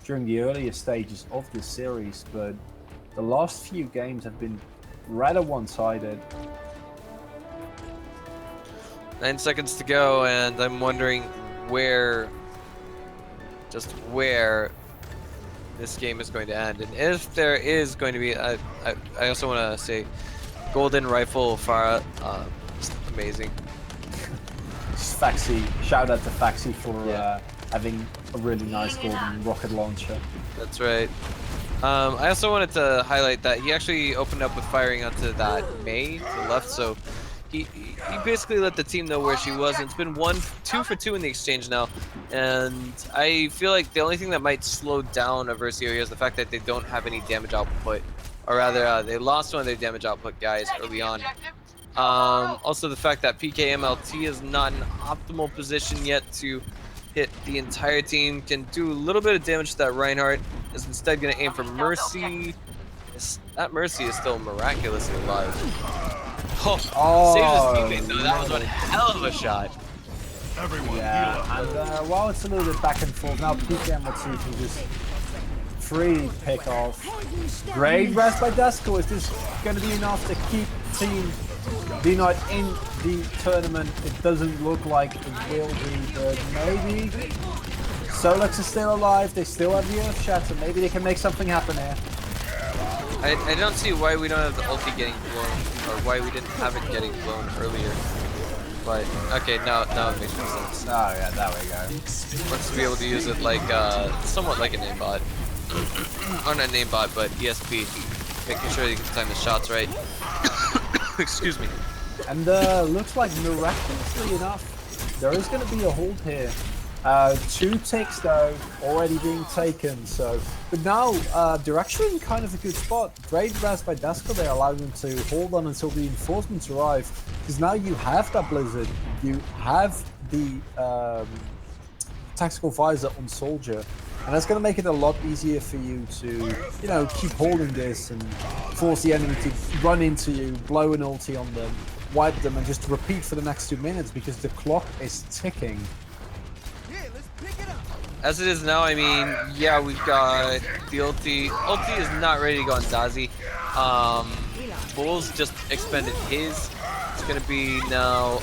during the earlier stages of this series, but the last few games have been rather one-sided. 9 seconds to go, and I'm wondering where this game is going to end, and if there is going to be. I also want to say, Golden Rifle Farah, amazing. Faxi, shout out to Faxi for having a really nice golden rocket launcher. That's right. I also wanted to highlight that he actually opened up with firing onto that Mei to the left, so he basically let the team know where she was. It's been 2 for 2 in the exchange now, and I feel like the only thing that might slow down Eversio here is the fact that they don't have any damage output, or rather they lost one of their damage output guys early on. Also the fact that PKMLT is not in optimal position yet to hit the entire team, can do a little bit of damage to that Reinhardt, is instead going to aim for Mercy. That Mercy is still miraculously alive. Oh, saves his teammate though. That was one hell of a shot. Yeah, and while it's a little bit back and forth, now PKMLT can just free pick off. Great rest by Desco. Is this going to be enough to keep Team d.NiED in the tournament? It doesn't look like it will be, but maybe. Solux is still alive. They still have the Earth Shatter. Maybe they can make something happen here. I don't see why we don't have the ulti getting blown, or why we didn't have it getting blown earlier. But okay, now it makes more sense. Oh yeah, there we go. Wants to be able to use it like somewhat like a namebot, or not namebot, but ESP, making sure you can time the shots right. Excuse me. And looks like miraculously enough, there is going to be a hold here. 2 ticks though already being taken, so but now they're actually in kind of a good spot. Great rest by Desco there, allowing them to hold on until the reinforcements arrive, because now you have that Blizzard, you have the tactical visor on Soldier, and that's going to make it a lot easier for you to, you know, keep holding this and force the enemy to run into you, blow an ulti on them, wipe them, and just repeat for the next 2 minutes, because the clock is ticking. As it is now, I mean, yeah, we've got the ulti. Ulti is not ready to go on Zazie. Bulls just expended his. It's going to be now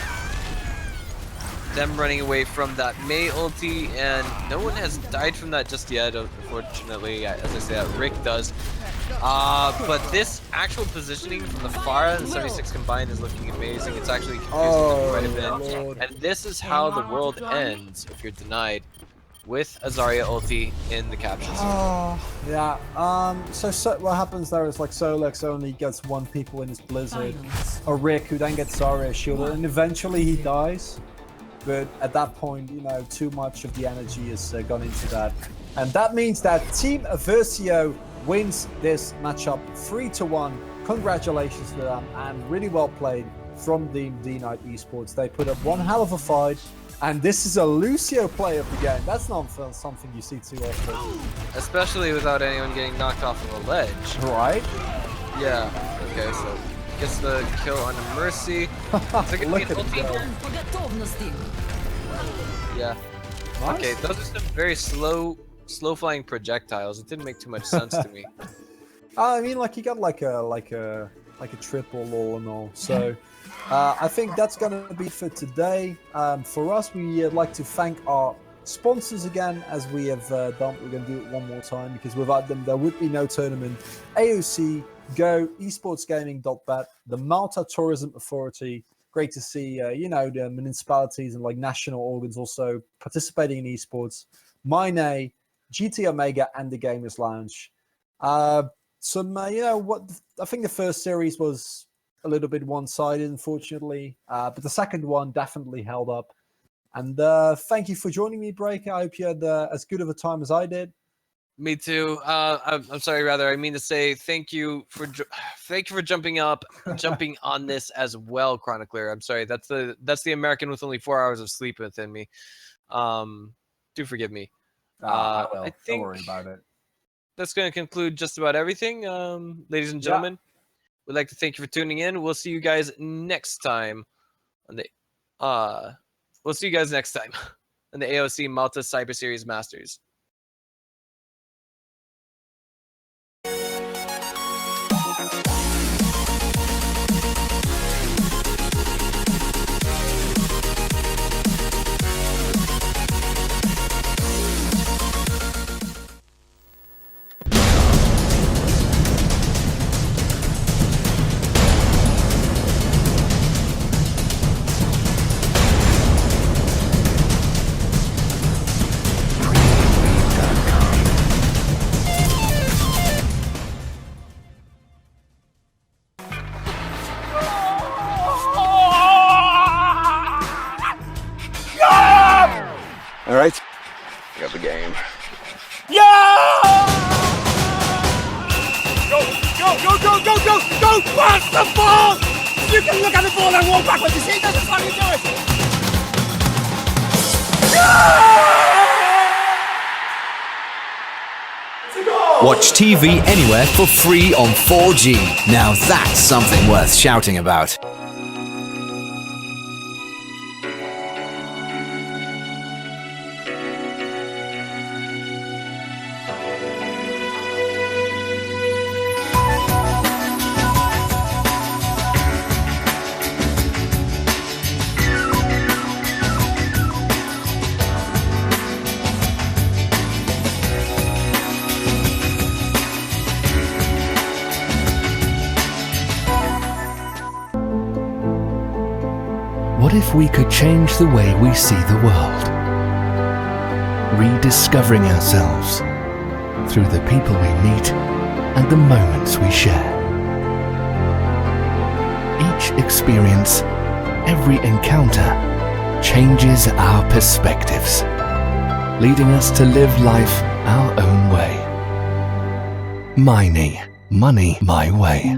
them running away from that Mei ulti, and no one has died from that just yet, unfortunately. As I said, Rick does. But this actual positioning from the Farah and the 76 combined is looking amazing. It's actually confusing them quite a bit. Lord. And this is how the world ends if you're denied, with a Zarya ulti in the captions. Oh, yeah. So what happens there is like Solux only gets 1 people in his Blizzard, or Rick, who then gets Zarya shielded, and eventually he dies. But at that point, you know, too much of the energy has gone into that. And that means that Team Eversio wins this matchup 3-1. Congratulations to them, and really well played from Team d.NiED Esports. They put up one hell of a fight. And this is a Lucio play of the game. That's not something you see too often. Especially without anyone getting knocked off of a ledge. Right? Yeah. Okay, so gets the kill on Mercy. Look at him go. Yeah. Nice. Okay, those are some very slow flying projectiles. It didn't make too much sense to me. I mean, like, he got like a triple all in all. So I think that's going to be for today. For us, we'd like to thank our sponsors again, as we have done. We're going to do it one more time, because without them, there would be no tournament. AOC, Go, esportsgaming.bet, the Malta Tourism Authority. Great to see, you know, the municipalities and like national organs also participating in esports. Mine, GT Omega, and the Gamers Lounge. You know, what I think the first series was a little bit one-sided, unfortunately, but the second one definitely held up. And thank you for joining me, Breaker. I hope you had as good of a time as I did. Me too. I'm sorry. Rather, I mean to say thank you for jumping on this as well, Chronicler. I'm sorry. That's the American with only 4 hours of sleep within me. Do forgive me. I will. I Don't think worry about it. that's going to conclude just about everything. Ladies and gentlemen, we'd like to thank you for tuning in. We'll see you guys next time on the AOC Malta Cyber Series Masters. All right, I got the game. Go! Pass the ball! You can look at the ball and walk backwards. You see, this is how you do it. Watch TV anywhere for free on 4G. Now that's something worth shouting about. What if we could change the way we see the world? Rediscovering ourselves through the people we meet and the moments we share. Each experience, every encounter, changes our perspectives, leading us to live life our own way. d.NiED, money my way.